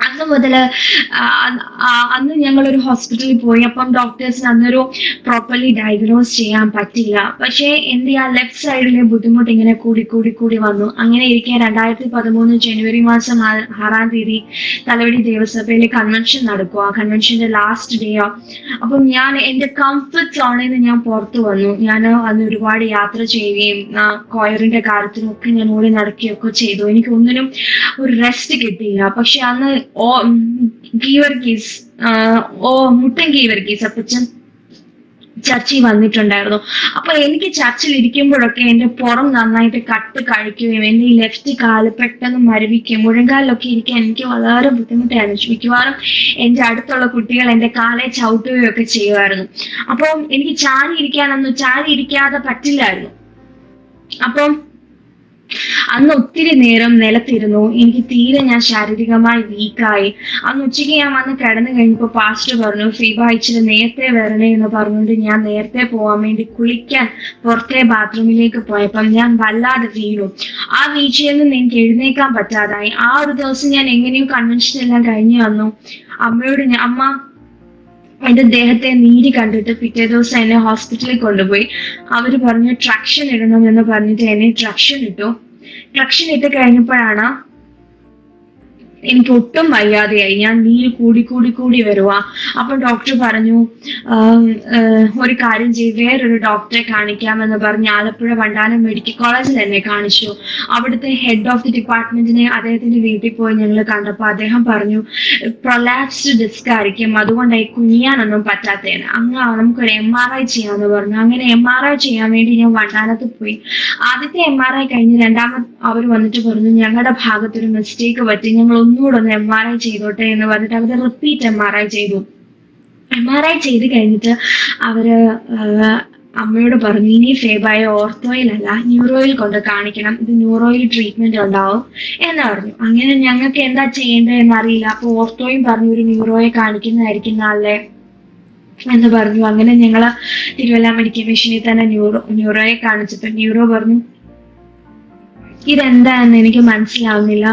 അന്ന് മുതല് അന്ന് ഞങ്ങളൊരു ഹോസ്പിറ്റലിൽ പോയി. അപ്പം ഡോക്ടേഴ്സിന് അന്നൊരു പ്രോപ്പർലി ഡയഗ്നോസ് ചെയ്യാൻ പറ്റില്ല. പക്ഷേ എന്റെ ആ ലെഫ്റ്റ് സൈഡിലെ ബുദ്ധിമുട്ട് ഇങ്ങനെ കൂടി വന്നു. അങ്ങനെ ഇരിക്കെ 2013 ജനുവരി മാസം 6-ാം തീയതി തലവടി ദേവസഭയിലെ കൺവെൻഷൻ നടക്കുക. ആ കൺവെൻഷന്റെ ലാസ്റ്റ് ഡേയോ. അപ്പം ഞാൻ എന്റെ കംഫർട്ട് സോണിൽ നിന്ന് ഞാൻ പുറത്തു വന്നു. ഞാൻ അന്ന് ഒരുപാട് യാത്ര ചെയ്യുകയും കോയറിന്റെ കാര്യത്തിനൊക്കെ ഞാൻ ഓടി നടക്കുകയൊക്കെ ചെയ്തു. എനിക്ക് ഒന്നിനും ഒരു റെസ്റ്റ് കിട്ടിയില്ല. പക്ഷെ അന്ന് മുട്ടൻ ഗീവർഗീസ് അപ്പച്ചൻ ചർച്ചിൽ വന്നിട്ടുണ്ടായിരുന്നു. അപ്പൊ എനിക്ക് ചർച്ചിൽ ഇരിക്കുമ്പോഴൊക്കെ എന്റെ പുറം നന്നായിട്ട് കട്ട് കഴിക്കുകയും എന്റെ ഈ ലെഫ്റ്റ് കാല് പെട്ടെന്ന് മരവിക്കുകയും മുഴങ്കാലിലൊക്കെ ഇരിക്കാൻ എനിക്ക് വളരെ ബുദ്ധിമുട്ടായിരുന്നു. മിക്കവാറും എന്റെ അടുത്തുള്ള കുട്ടികൾ എന്റെ കാലെ ചവിട്ടുകയും ഒക്കെ ചെയ്യുമായിരുന്നു. അപ്പം എനിക്ക് ചാരി ഇരിക്കാതെ പറ്റില്ലായിരുന്നു. അപ്പം അന്ന് ഒത്തിരി നേരം നിലത്തിരുന്നു. എനിക്ക് തീരെ ഞാൻ ശാരീരികമായി വീക്കായി. അന്ന് ഉച്ചയ്ക്ക് ഞാൻ വന്ന് കിടന്നു കഴിഞ്ഞപ്പോ പാസ്റ്റർ പറഞ്ഞു, ഫീബ ഇച്ചിരി നേരത്തെ വരണേ എന്ന് പറഞ്ഞുകൊണ്ട് ഞാൻ നേരത്തെ പോകാൻ വേണ്ടി കുളിക്കാൻ പുറത്തെ ബാത്റൂമിലേക്ക് പോയപ്പം ഞാൻ വല്ലാതെ വീണു. ആ വീഴ്ചയിൽ നിന്ന് എനിക്ക് എഴുന്നേക്കാൻ പറ്റാതായി. ആ ഒരു ദിവസം ഞാൻ എങ്ങനെയോ കൺവെൻഷൻ എല്ലാം കഴിഞ്ഞു വന്നു. അമ്മ എന്റെ ദേഹത്തെ നീര് കണ്ടിട്ട് പിറ്റേ ദിവസം എന്നെ ഹോസ്പിറ്റലിൽ കൊണ്ടുപോയി. അവര് പറഞ്ഞു ട്രക്ഷൻ ഇടണം എന്ന് പറഞ്ഞിട്ട് എന്നെ ട്രക്ഷൻ ഇട്ട് കഴിഞ്ഞപ്പോഴാണ് എനിക്ക് ഒട്ടും വയ്യാതെയായി. ഞാൻ നീര് കൂടി വരുക. അപ്പൊ ഡോക്ടർ പറഞ്ഞു ഒരു കാര്യം വേറൊരു ഡോക്ടറെ കാണിക്കാമെന്ന് പറഞ്ഞ് ആലപ്പുഴ വണ്ടാനം മെഡിക്കൽ കോളേജിൽ എന്നെ കാണിച്ചു. അവിടുത്തെ ഹെഡ് ഓഫ് ദി ഡിപ്പാർട്ട്മെന്റിനെ അദ്ദേഹത്തിന്റെ വീട്ടിൽ പോയി ഞങ്ങൾ കണ്ടപ്പോൾ അദ്ദേഹം പറഞ്ഞു പ്രൊലാപ്സ്ഡ് ഡിസ്ക് ആയിരിക്കും, അതുകൊണ്ടായി കുനിയാനൊന്നും പറ്റാത്തതിന് നമുക്കൊരു MRI ചെയ്യാന്ന് പറഞ്ഞു. അങ്ങനെ MRI ചെയ്യാൻ വേണ്ടി ഞാൻ വണ്ടാനത്ത് പോയി. ആദ്യത്തെ MRI കഴിഞ്ഞ് രണ്ടാമത് അവർ വന്നിട്ട് പറഞ്ഞു ഞങ്ങളുടെ ഭാഗത്തൊരു മിസ്റ്റേക്ക് പറ്റി, ഞങ്ങൾ ഒന്നുകൂടെ ഒന്ന് MRI ചെയ്തോട്ടെ എന്ന് പറഞ്ഞിട്ട് അവര് റിപ്പീറ്റ് MRI ചെയ്തു. MRI ചെയ്ത് കഴിഞ്ഞിട്ട് അവര് അമ്മയോട് പറഞ്ഞു ഇനി ഫേബായ ഓർത്തോയിലല്ല ന്യൂറോയിൽ കൊണ്ട് കാണിക്കണം, ഇത് ന്യൂറോയിൽ ട്രീറ്റ്മെന്റ് ഉണ്ടാവും എന്ന് പറഞ്ഞു. അങ്ങനെ ഞങ്ങൾക്ക് എന്താ ചെയ്യേണ്ടതെന്ന് അറിയില്ല. അപ്പൊ ഓർത്തോയും പറഞ്ഞു ഒരു ന്യൂറോയെ കാണിക്കുന്നതായിരിക്കും നല്ലേ എന്ന് പറഞ്ഞു. അങ്ങനെ ഞങ്ങള് തിരുവല്ല മെഡിക്കൽ മിഷനിൽ തന്നെ ന്യൂറോയെ കാണിച്ചപ്പോ ന്യൂറോ പറഞ്ഞു ഇതെന്താന്ന് എനിക്ക് മനസ്സിലാവുന്നില്ല,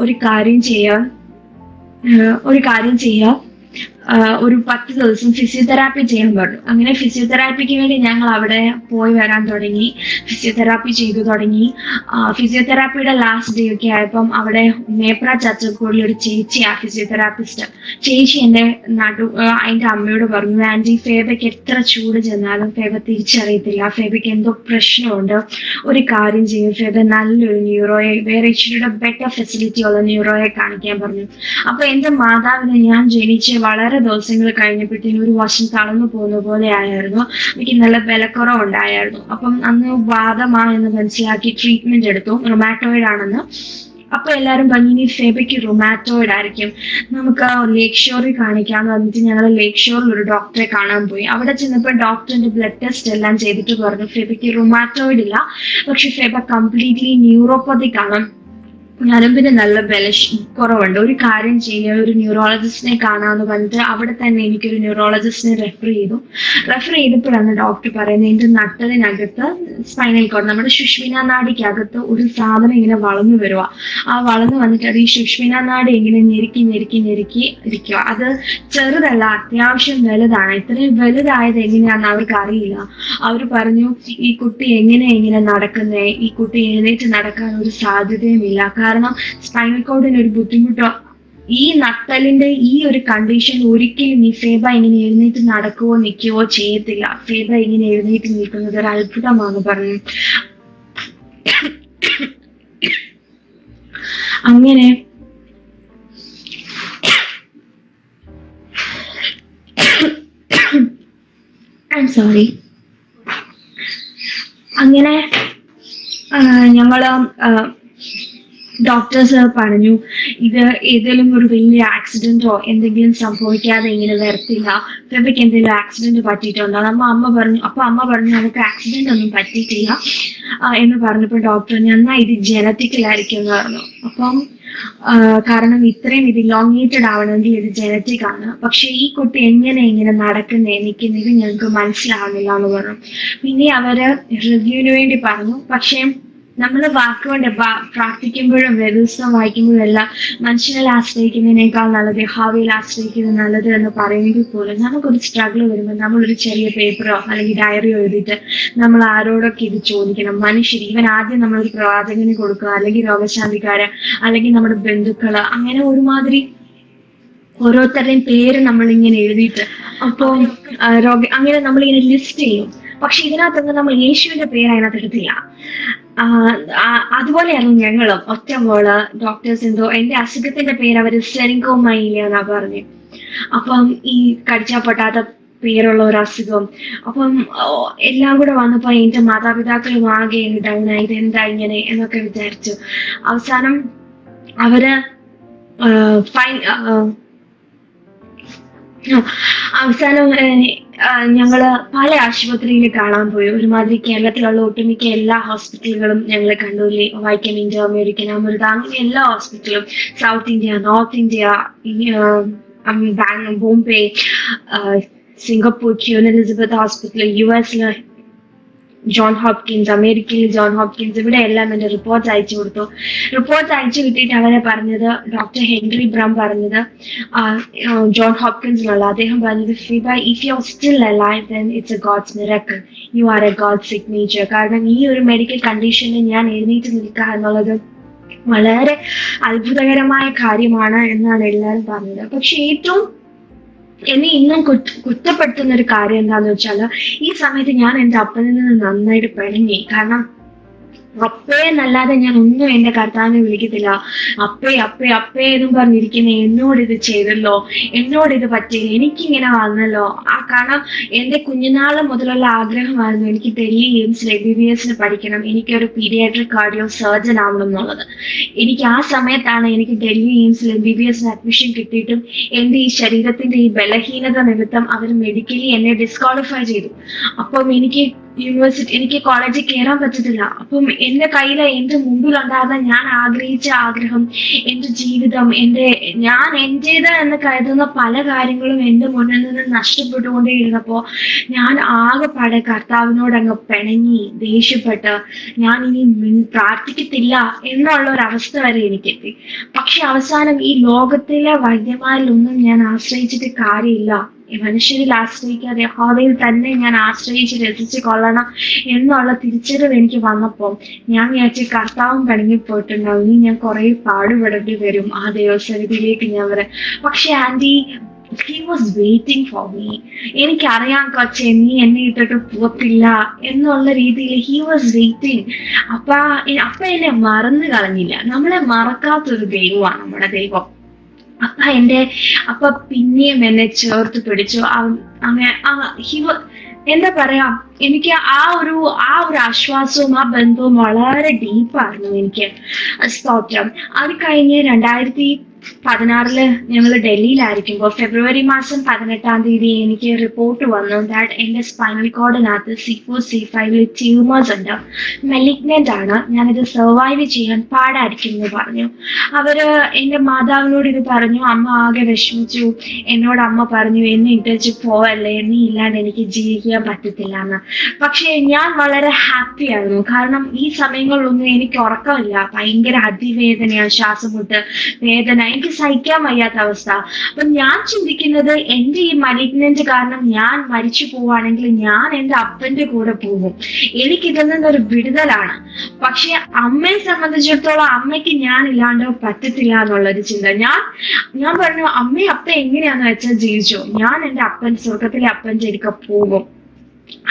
ഒരു കാര്യം ചെയ്യാം ഒരു 10 ദിവസം ഫിസിയോതെറാപ്പി ചെയ്യാൻ പറഞ്ഞു. അങ്ങനെ ഫിസിയോതെറാപ്പിക്ക് വേണ്ടി ഞങ്ങൾ അവിടെ പോയി വരാൻ തുടങ്ങി. ഫിസിയോതെറാപ്പി ചെയ്തു തുടങ്ങി. ഫിസിയോതെറാപ്പിയുടെ ലാസ്റ്റ് ഡേ ഒക്കെ ആയപ്പം അവിടെ മേപ്ര ചച്ചക്കോടിൽ ഒരു ചേച്ചിയാ ഫിസിയോതെറാപ്പിസ്റ്റ്. ചേച്ചി എന്റെ അതിന്റെ അമ്മയോട് പറഞ്ഞു, ആന്റി ഫേബയ്ക്ക് എത്ര ചൂട് ചെന്നാലും ഫേബ തിരിച്ചറിയത്തില്ല, ഫേബയ്ക്ക് എന്തോ പ്രശ്നമുണ്ട്, ഒരു കാര്യം ചെയ്യും, ഫേബ നല്ലൊരു ന്യൂറോയെ, വേറെ ഇച്ചിരിയുടെ ബെറ്റർ ഫെസിലിറ്റി ഉള്ള ന്യൂറോയെ കാണിക്കാൻ പറഞ്ഞു. അപ്പൊ എന്റെ മാതാവിനെ ഞാൻ ജനിച്ച് വളരെ ദിവസങ്ങൾ കഴിഞ്ഞപ്പോഴത്തേനും ഒരു വശം തളർന്നു പോകുന്ന പോലെ ആയിരുന്നു. എനിക്ക് നല്ല ബലക്കുറവുണ്ടായിരുന്നു. അപ്പം അന്ന് വാദമാ എന്ന് മനസ്സിലാക്കി ട്രീറ്റ്മെന്റ് എടുത്തു, റൊമാറ്റോയിഡ് ആണെന്ന്. അപ്പൊ എല്ലാരും പറഞ്ഞു ഇനി ഫെബയ്ക്ക് റൊമാറ്റോയിഡ് ആയിരിക്കും, നമുക്ക് ലേക്ക് ഷോറിൽ കാണിക്കാന്ന് പറഞ്ഞിട്ട് ഞങ്ങൾ ലേക്ക് ഷോറിൽ ഒരു ഡോക്ടറെ കാണാൻ പോയി. അവിടെ ചെന്നപ്പോൾ ഡോക്ടറിന്റെ ബ്ലഡ് ടെസ്റ്റ് എല്ലാം ചെയ്തിട്ട് പറഞ്ഞു ഫെബയ്ക്ക് റൊമാറ്റോയിഡ് ഇല്ല, പക്ഷെ ഫെബ കംപ്ലീറ്റ്ലി ന്യൂറോപ്പതിക് ആണ്, ഞരമ്പിന് നല്ല കുറവുണ്ട്, ഒരു കാര്യം ചെയ്യുക, ഒരു ന്യൂറോളജിസ്റ്റിനെ കാണാമെന്ന് പറഞ്ഞിട്ട് അവിടെ തന്നെ എനിക്കൊരു ന്യൂറോളജിസ്റ്റിനെ റെഫർ ചെയ്തപ്പോഴാണ് ഡോക്ടർ പറയുന്നത് എന്റെ നട്ടലിനകത്ത് സ്പൈനൽ കോഡ്, നമ്മുടെ സുഷ്മിന നാഡിക്കകത്ത് ഒരു സാധനം ഇങ്ങനെ വളർന്നു വരുക. ആ വളർന്നു വന്നിട്ട് അത് ഈ സുഷ്മിന നാഡി ഇങ്ങനെ ഞെരുക്കി ഇരിക്കുക. അത് ചെറുതല്ല, അത്യാവശ്യം വലുതാണ്. ഇത്രയും വലുതായത് എങ്ങനെയാണെന്ന് അവർക്ക് അറിയില്ല. അവർ പറഞ്ഞു ഈ കുട്ടി എങ്ങനെ നടക്കുന്നേ, ഈ കുട്ടി എഴുന്നേറ്റ് നടക്കാൻ ഒരു സാധ്യതയുമില്ല, കാരണം സ്പൈനൽ കോഡിന് ഒരു ബുദ്ധിമുട്ടോ, ഈ നട്ടലിന്റെ ഈ ഒരു കണ്ടീഷൻ ഒരിക്കലും ഈ ഫേബ ഇങ്ങനെ എഴുന്നേറ്റ് നടക്കുകയോ നിൽക്കുകയോ ചെയ്യത്തില്ല. ഫേബ ഇങ്ങനെ എഴുന്നേറ്റ് നിൽക്കുന്നത് ഒരു അത്ഭുതമാണ് പറഞ്ഞു. അങ്ങനെ സോറി അങ്ങനെ ഞങ്ങള് ഡോക്ടേഴ്സ് പറഞ്ഞു ഇത് ഏതെങ്കിലും ഒരു വലിയ ആക്സിഡന്റോ എന്തെങ്കിലും സംഭവിക്കാതെ ഇങ്ങനെ വരത്തില്ല, ഫെബയ്ക്ക് എന്തെങ്കിലും ആക്സിഡന്റ് പറ്റിയിട്ടുണ്ടോ? അമ്മ പറഞ്ഞു നമുക്ക് ആക്സിഡന്റ് ഒന്നും പറ്റിയിട്ടില്ല എന്ന് പറഞ്ഞപ്പോൾ ഡോക്ടർ എന്നാ ഇത് ജനറ്റിക്കലായിരിക്കും എന്ന് പറഞ്ഞു. അപ്പം കാരണം ഇത്രയും ഇത് ഇലോങ്ങേറ്റഡ് ആവണമെങ്കിൽ ഇത് ജനറ്റിക് ആണ്, പക്ഷെ ഈ കുട്ടി എങ്ങനെ നടക്കുന്നേ നിൽക്കുന്നത് ഞങ്ങൾക്ക് മനസ്സിലാവുന്നില്ല എന്ന് പറഞ്ഞു. പിന്നെ അവര് റിവ്യൂവിന് വേണ്ടി പറഞ്ഞു. പക്ഷെ നമ്മൾ വാക്കുകൊണ്ട് പ്രാർത്ഥിക്കുമ്പോഴും വേദപുസ്തകം വായിക്കുമ്പോഴും എല്ലാം മനുഷ്യനെ ആശ്രയിക്കുന്നതിനേക്കാൾ നല്ലത് യഹോവയിൽ ആശ്രയിക്കുന്നത് നല്ലത് എന്ന് പറയുമെങ്കിൽ പോലും നമുക്കൊരു സ്ട്രഗിൾ വരുമ്പോൾ നമ്മളൊരു ചെറിയ പേപ്പറോ അല്ലെങ്കിൽ ഡയറിയോ എഴുതിയിട്ട് നമ്മൾ ആരോടൊക്കെ ഇത് ചോദിക്കണം. മനുഷ്യർ ഇവൻ ആദ്യം നമ്മളൊരു പ്രവാചകന് കൊടുക്കുക, അല്ലെങ്കിൽ രോഗശാന്തിക്കാര്, അല്ലെങ്കിൽ നമ്മുടെ ബന്ധുക്കള്, അങ്ങനെ ഒരുമാതിരി ഓരോരുത്തരുടെയും പേര് നമ്മളിങ്ങനെ എഴുതിയിട്ട് അപ്പോൾ അങ്ങനെ നമ്മളിങ്ങനെ ലിസ്റ്റ് ചെയ്യും. പക്ഷെ ഇതിനകത്തൊന്നും നമ്മൾ യേശുവിന്റെ പേര് അതിനകത്ത് എടുത്തില്ല. അതുപോലെയായിരുന്നു ഞങ്ങളും. ഒറ്റ മോള് ഡോക്ടേഴ്സ് എന്തോ എന്റെ അസുഖത്തിന്റെ പേര് അവര് സെറിങ്കോമൈലിയ എന്നാ പറഞ്ഞു. അപ്പം ഈ കടിച്ചാ പൊട്ടാത്ത പേരുള്ള ഒരു അസുഖം. അപ്പം എല്ലാം കൂടെ വന്നപ്പോ എന്റെ മാതാപിതാക്കളും ആകെ ഡൗണായി, ഇതെന്താ ഇങ്ങനെ എന്നൊക്കെ വിചാരിച്ചു. അവസാനം അവര് ഞങ്ങള് പല ആശുപത്രിയിൽ കാണാൻ പോയി. ഒരുമാതിരി കേരളത്തിലുള്ള ഒട്ടുമിക്ക എല്ലാ ഹോസ്പിറ്റലുകളും ഞങ്ങൾ കണ്ടു. വൈക്കം ഇന്ത്യ, അമേരിക്കൻ, അമൃത, അങ്ങനെ എല്ലാ ഹോസ്പിറ്റലും, south India, north India, Bombay, Singapore queen Elizabeth hospital, US John Hopkins, അമേരിക്കയിൽ ജോൺ ഹോപ്കിൻസ്, ഇവിടെ എല്ലാം എന്റെ റിപ്പോർട്ട്സ് അയച്ചു കൊടുത്തു. റിപ്പോർട്ട്സ് അയച്ചു കിട്ടിയിട്ട് അവരെ പറഞ്ഞത്, ഡോക്ടർ ഹെൻറി ബ്രം പറഞ്ഞത്, ജോൺ ഹോപ്കിൻസിനുള്ള അദ്ദേഹം പറഞ്ഞത്, ഫിബ if you are still alive then it's a God's miracle, you are a God signature. കാരണം ഈ ഒരു മെഡിക്കൽ കണ്ടീഷനിൽ ഞാൻ എഴുന്നേറ്റ് നിൽക്കുക എന്നുള്ളത് വളരെ അത്ഭുതകരമായ കാര്യമാണ് എന്നാണ് എല്ലാവരും പറഞ്ഞത്. പക്ഷെ ഏറ്റവും എന്നെ ഇന്നും കുറ്റപ്പെടുത്തുന്ന ഒരു കാര്യം എന്താന്ന് വെച്ചാൽ, ഈ സമയത്ത് ഞാൻ എന്റെ അപ്പനിൽ നിന്ന് നന്നായിട്ട് പിണങ്ങി. കാരണം അപ്പേ എന്നല്ലാതെ ഞാൻ ഒന്നും എന്റെ കർത്താവിനെ വിളിക്കത്തില്ല. അപ്പേ എന്നും പറഞ്ഞിരിക്കുന്ന എന്നോട് ഇത് ചെയ്തല്ലോ, എന്നോട് ഇത് പറ്റിയില്ല, എനിക്കിങ്ങനെ വന്നല്ലോ. കാരണം എന്റെ കുഞ്ഞുനാള് മുതലുള്ള ആഗ്രഹമായിരുന്നു എനിക്ക് ഡൽഹി എയിംസിൽ MBBS പഠിക്കണം, എനിക്കൊരു പീഡിയാട്രിക് കാർഡിയോ സർജൻ ആവണം എന്നുള്ളത്. എനിക്ക് ആ സമയത്താണ് എനിക്ക് ഡൽഹി എയിംസിൽ MBBS അഡ്മിഷൻ കിട്ടിയിട്ടും എന്റെ ഈ ശരീരത്തിന്റെ ഈ ബലഹീനത നിമിത്തം അവർ മെഡിക്കലി എന്നെ ഡിസ്ക്വാളിഫൈ ചെയ്തു. അപ്പം എനിക്ക് യൂണിവേഴ്സിറ്റി എനിക്ക് കോളേജിൽ കയറാൻ പറ്റത്തില്ല. അപ്പം എന്റെ കയ്യിലെ എന്റെ മുമ്പിലുണ്ടായിരുന്ന ഞാൻ ആഗ്രഹിച്ച ആഗ്രഹം, എന്റെ ജീവിതം, ഞാൻ എന്റേത് എന്ന് കരുതുന്ന പല കാര്യങ്ങളും എന്റെ മുന്നിൽ നിന്ന് നഷ്ടപ്പെട്ടുകൊണ്ടേയിരുന്നപ്പോ ഞാൻ ആകെപ്പാടെ കർത്താവിനോട് അങ്ങ് പിണങ്ങി ദേഷ്യപ്പെട്ട് ഞാൻ ഇനി പ്രാർത്ഥിക്കത്തില്ല എന്നുള്ള ഒരു അവസ്ഥ വരെ എനിക്കെത്തി. പക്ഷെ അവസാനം ഈ ലോകത്തിലെ വൈദ്യന്മാരിലൊന്നും ഞാൻ ആശ്രയിച്ചിട്ട് കാര്യമില്ല, മനുഷ്യരിൽ ആശ്രയിക്കാതെ യഹോവയിൽ തന്നെ ഞാൻ ആശ്രയിച്ച് രസിച്ച് കൊള്ളണം എന്നുള്ള തിരിച്ചറിവ് എനിക്ക് വന്നപ്പോൾ ഞാൻ വിചാരിച്ച കർത്താവും പിണങ്ങിപ്പോയിട്ടുണ്ടാവും, ഇനി ഞാൻ കുറെ പാടുപെടേണ്ടി വരും ആ ദൈവസന്നിധിയിലേക്ക് ഞാൻ വരാൻ. പക്ഷെ anti, he was waiting for me. എനിക്കറിയാം കൊച്ചെ, നീ എന്നെ ഇട്ടിട്ട് പോത്തില്ല എന്നുള്ള രീതിയിൽ he was waiting. അപ്പ എന്നെ മറന്നു കളഞ്ഞില്ല. നമ്മളെ മറക്കാത്തൊരു ദൈവമാണ് നമ്മുടെ ദൈവം. അപ്പ പിന്നെയും എന്നെ ചേർത്ത് പിടിച്ചു. എന്താ പറയാ, എനിക്ക് ആ ഒരു ആശ്വാസവും ആ ബന്ധവും വളരെ ഡീപ്പായിരുന്നു എനിക്ക്. സ്തോത്രം. അത് കഴിഞ്ഞ് 2016 ഞങ്ങൾ ഡൽഹിയിലായിരിക്കുമ്പോൾ ഫെബ്രുവരി മാസം 18 എനിക്ക് റിപ്പോർട്ട് വന്നു ദാറ്റ് എന്റെ സ്പൈനൽ കോഡിനകത്ത് C4 C5 ട്യൂമേഴ്സ് ഉണ്ട്, മെലിഗ്നന്റ് ആണ്, ഞാനിത് സർവൈവ് ചെയ്യാൻ പാടായിരിക്കും എന്ന് പറഞ്ഞു. എന്റെ മാതാവിനോട് ഇത് പറഞ്ഞു. അമ്മ ആകെ വിഷമിച്ചു. എന്നോട് അമ്മ പറഞ്ഞു, എന്നെ ഇട്ടേച്ച് പോവല്ലേ, നീ ഇല്ലാണ്ട് എനിക്ക് ജീവിക്കാൻ പറ്റത്തില്ല എന്ന്. പക്ഷെ ഞാൻ വളരെ ഹാപ്പി ആയിരുന്നു. കാരണം ഈ സമയങ്ങളിലൊന്നും എനിക്ക് ഉറക്കമില്ല, ഭയങ്കര അതിവേദനയാണ്, ശ്വാസമുട്ട് വേദന, എനിക്ക് സഹിക്കാൻ വയ്യാത്ത അവസ്ഥ. അപ്പൊ ഞാൻ ചിന്തിക്കുന്നത്, എന്റെ ഈ മലിഗ്നന്റ് കാരണം ഞാൻ മരിച്ചു പോവാണെങ്കിൽ ഞാൻ എന്റെ അപ്പന്റെ കൂടെ പോകും, എനിക്കിതിൽ നിന്നൊരു വിടുതലാണ്. പക്ഷെ അമ്മയെ സംബന്ധിച്ചിടത്തോളം അമ്മയ്ക്ക് ഞാൻ ഇല്ലാണ്ട് പറ്റത്തില്ല എന്നുള്ളൊരു ചിന്ത. ഞാൻ പറഞ്ഞു, അമ്മയും അപ്പ എങ്ങനെയാന്ന് വെച്ചാൽ ജീവിച്ചോ, ഞാൻ എന്റെ സ്വർഗത്തിലെ അപ്പന്റെ അടുക്ക പോകും,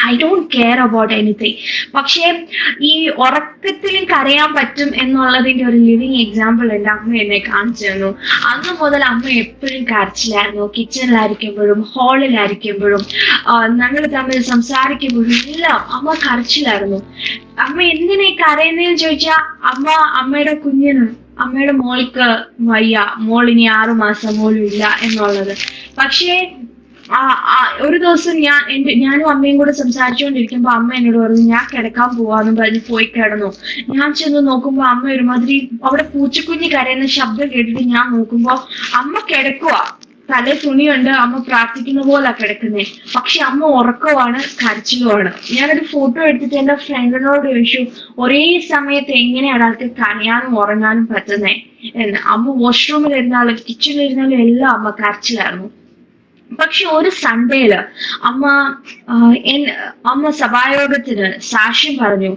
I don't care about anything. പക്ഷെ ഈ ഉറക്കത്തിലും കരയാൻ പറ്റും എന്നുള്ളതിന്റെ ഒരു ലിവിങ് എക്സാമ്പിൾ എന്റെ അമ്മ എന്നെ കാണിച്ചു തന്നു. അന്ന് മുതൽ അമ്മ എപ്പോഴും കരച്ചിലായിരുന്നു. കിച്ചണിലായിരിക്കുമ്പോഴും ഹാളിലായിരിക്കുമ്പോഴും ഞങ്ങൾ തമ്മിൽ സംസാരിക്കുമ്പോഴും എല്ലാം അമ്മ കരച്ചിലായിരുന്നു. അമ്മ എന്തിനാ കരയുന്നതെന്ന് ചോദിച്ചാൽ അമ്മയുടെ മോൾക്ക് വയ്യ, മോളിനി 6 മാസം പോലും ഇല്ല എന്നുള്ളത്. പക്ഷേ ഒരു ദിവസം ഞാനും അമ്മയും കൂടെ സംസാരിച്ചുകൊണ്ടിരിക്കുമ്പോ അമ്മ എന്നോട് പറഞ്ഞു, ഞാൻ കിടക്കാൻ പോവാന്നും പറഞ്ഞ് പോയി കിടന്നു. ഞാൻ ചെന്ന് നോക്കുമ്പോ അമ്മ ഒരുമാതിരി അവിടെ പൂച്ചക്കുഞ്ഞ് കരയുന്ന ശബ്ദം കേട്ടിട്ട് ഞാൻ നോക്കുമ്പോ അമ്മ കിടക്കുവാ, തലേ തുണിയുണ്ട്, അമ്മ പ്രാർത്ഥിക്കുന്ന പോലെ കിടക്കുന്നേ. പക്ഷെ അമ്മ ഉറക്കമാണ്, കരച്ചിലുമാണ്. ഞാനൊരു ഫോട്ടോ എടുത്തിട്ട് എന്റെ ഫ്രണ്ടിനോട് ചോദിച്ചു, ഒരേ സമയത്ത് എങ്ങനെയാണ് ആൾക്ക് കരയാനും ഉറങ്ങാനും പറ്റുന്നേ എന്ന്. അമ്മ വാഷ്റൂമിൽ ഇരുന്നാലും കിച്ചണിൽ ഇരുന്നാലും എല്ലാം അമ്മ കരച്ചിലായിരുന്നു. പക്ഷെ ഒരു സൺഡേയില് അമ്മ സഭായോഗത്തിന് സാക്ഷ്യം പറഞ്ഞു,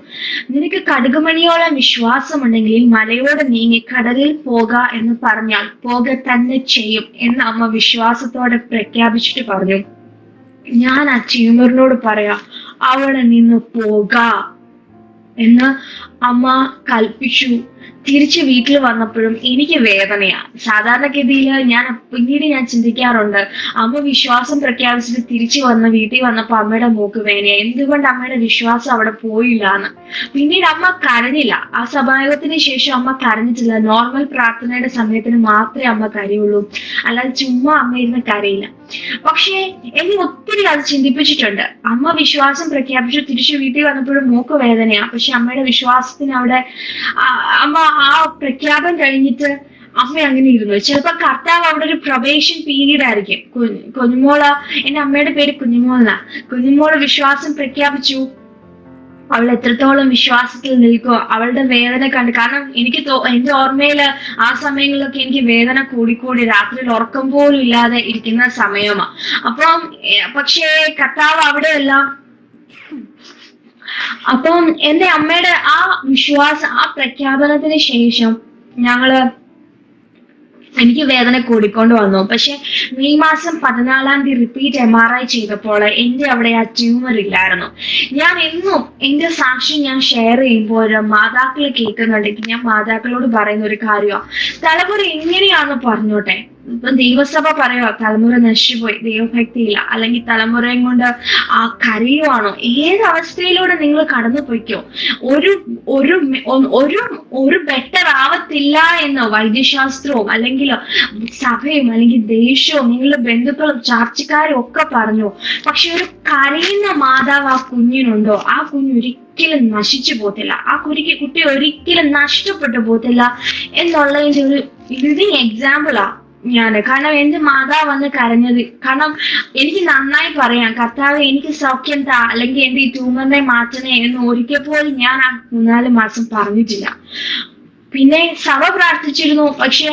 നിനക്ക് കടുകുമണിയോളം വിശ്വാസമുണ്ടെങ്കിൽ മലയോട് നീങ്ങി കടലിൽ പോക എന്ന് പറഞ്ഞാൽ പോക തന്നെ ചെയ്യും എന്ന് അമ്മ വിശ്വാസത്തോടെ പ്രഖ്യാപിച്ചിട്ട് പറഞ്ഞു. ഞാൻ ആ ട്യൂമറിനോട് പറയാ, അവിടെ നിന്ന് പോക എന്ന് അമ്മ കൽപ്പിച്ചു. തിരിച്ച് വീട്ടിൽ വന്നപ്പോഴും എനിക്ക് വേദനയാ. സാധാരണഗതിയിൽ പിന്നീട് ഞാൻ ചിന്തിക്കാറുണ്ട്, അമ്മ വിശ്വാസം പ്രഖ്യാപിച്ചിട്ട് തിരിച്ചു വീട്ടിൽ വന്നപ്പോ അമ്മയുടെ മൂക്ക് വേദനയാ, എന്തുകൊണ്ട് അമ്മയുടെ വിശ്വാസം അവിടെ പോയില്ല എന്ന്. പിന്നീട് അമ്മ കരഞ്ഞില്ല. ആ സഭായോഗത്തിന് ശേഷം അമ്മ കരഞ്ഞിട്ടില്ല. നോർമൽ പ്രാർത്ഥനയുടെ സമയത്തിന് മാത്രമേ അമ്മ കരയുള്ളൂ, അല്ലാതെ ചുമ്മാ അമ്മ ഇരുന്ന് കരയില്ല. പക്ഷേ എന്നെ ഒത്തിരി അത് ചിന്തിപ്പിച്ചിട്ടുണ്ട്. അമ്മ വിശ്വാസം പ്രഖ്യാപിച്ചു തിരിച്ചു വീട്ടിൽ വന്നപ്പോഴും മൂക്ക് വേദനയാ. പക്ഷെ അമ്മയുടെ വിശ്വാസത്തിന് അവിടെ അമ്മ ആ പ്രഖ്യാപനം കഴിഞ്ഞിട്ട് അമ്മ അങ്ങനെ ഇരുന്നു. ചിലപ്പോ കർത്താവ് അവിടെ ഒരു പ്രൊബേഷൻ പീരീഡ് ആയിരിക്കും. കുഞ്ഞുമോള്, എന്റെ അമ്മയുടെ പേര് കുഞ്ഞുമോളാ. കുഞ്ഞുമോള് വിശ്വാസം പ്രഖ്യാപിച്ചു. അവൾ എത്രത്തോളം വിശ്വാസത്തിൽ നിൽക്കുമോ അവളുടെ വേദന കണ്ട്. കാരണം എന്റെ ഓർമ്മയില് ആ സമയങ്ങളിലൊക്കെ എനിക്ക് വേദന കൂടിക്കൂടി രാത്രിയിൽ ഉറക്കം പോലും ഇല്ലാതെ ഇരിക്കുന്ന സമയമാ. പക്ഷേ കർത്താവ് അവിടെയെല്ലാം എന്റെ അമ്മയുടെ ആ വിശ്വാസം, ആ പ്രഖ്യാപനത്തിന് ശേഷം എനിക്ക് വേദന കൂടിക്കൊണ്ട് വന്നു. പക്ഷെ മെയ് മാസം 14 റിപ്പീറ്റ് MRI ചെയ്തപ്പോൾ എന്റെ അവിടെ ആ ട്യൂമർ ഇല്ലായിരുന്നു. ഞാൻ എന്നും എന്റെ സാക്ഷ്യം ഞാൻ ഷെയർ ചെയ്യുമ്പോൾ മാതാക്കൾ കേൾക്കുന്നുണ്ടെങ്കിൽ ഞാൻ മാതാക്കളോട് പറയുന്ന ഒരു കാര്യമാണ്, തലമുറ എങ്ങനെയാണെന്ന് പറഞ്ഞോട്ടെ, ഇപ്പൊ ദൈവസഭ പറയുക തലമുറ നശിച്ചുപോയി, ദൈവഭക്തിയില്ല, അല്ലെങ്കിൽ തലമുറയും കൊണ്ട് കരയുവാണോ, ഏത് അവസ്ഥയിലൂടെ നിങ്ങൾ കടന്നു പോയിക്കോ, ഒരു ഒരു ഒരു ഒരു ബെറ്റർ ആവത്തില്ല എന്ന് വൈദ്യശാസ്ത്രവും അല്ലെങ്കിൽ സഭയും അല്ലെങ്കിൽ ദേശവും നിങ്ങളുടെ ബന്ധുക്കളും ചാർച്ചക്കാരും ഒക്കെ പറഞ്ഞു. പക്ഷെ ഒരു കരയുന്ന മാതാവ് ആ കുഞ്ഞിനുണ്ടോ, ആ കുഞ്ഞ് ഒരിക്കലും നശിച്ചു പോകത്തില്ല, ആ കുട്ടി ഒരിക്കലും നഷ്ടപ്പെട്ടു പോകത്തില്ല എന്നുള്ളതിന്റെ ഒരു ലിവിങ് എക്സാമ്പിളാ ഞാന്. കാരണം എന്റെ മാതാവ് വന്ന് കരഞ്ഞത്, കാരണം എനിക്ക് നന്നായി പറയാം, കർത്താവ് എനിക്ക് സൗഖ്യം താ, അല്ലെങ്കിൽ എന്റെ ഈ ട്യൂമറിനെ മാറ്റണേ എന്ന് ഒരിക്കൽ പോലും ഞാൻ ആ 3-4 മാസം പറഞ്ഞിട്ടില്ല. പിന്നെ സഭ പ്രാർത്ഥിച്ചിരുന്നു, പക്ഷെ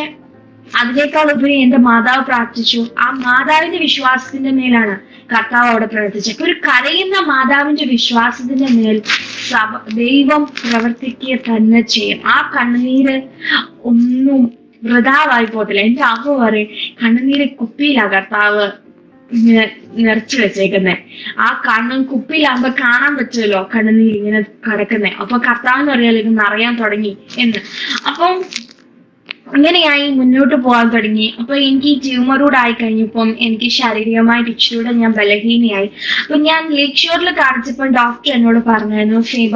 അതിനേക്കാൾ ഉപരി എന്റെ മാതാവ് പ്രാർത്ഥിച്ചു. ആ മാതാവിന്റെ വിശ്വാസത്തിന്റെ മേലാണ് കർത്താവ് അവിടെ പ്രവർത്തിച്ചത്. ഒരു കരയുന്ന മാതാവിന്റെ വിശ്വാസത്തിന്റെ മേൽ ദൈവം പ്രവർത്തിക്കുക തന്നെ ചെയ്യും. ആ കണ്ണുനീര് ഒന്നും വൃഥാവായി പോകത്തില്ല. എന്റെ അമ്മ പറയും, കണ്ണുനീര് കുപ്പിയിലാ കർത്താവ് നിറച്ചു വെച്ചേക്കുന്നേ. ആ കണ്ണും കുപ്പിയിലാകുമ്പോ കാണാൻ പറ്റുമല്ലോ കണ്ണുനീര് ഇങ്ങനെ കിടക്കുന്നേ. അപ്പൊ കർത്താവെന്ന് പറയാലോ ഇത് നിറയാൻ തുടങ്ങി എന്ന്. അപ്പം അങ്ങനെയായി മുന്നോട്ട് പോകാൻ തുടങ്ങി. അപ്പൊ എനിക്ക് ഈ ട്യൂമറൂടെ ആയി കഴിഞ്ഞപ്പം എനിക്ക് ശാരീരികമായിട്ട് ഇച്ചിരൂടെ ഞാൻ ബലഹീനയായി. അപ്പൊ ഞാൻ ലേക്ക് ഷോറിൽ കാണിച്ചപ്പോൾ ഡോക്ടർ എന്നോട് പറഞ്ഞായിരുന്നു, ഷീബ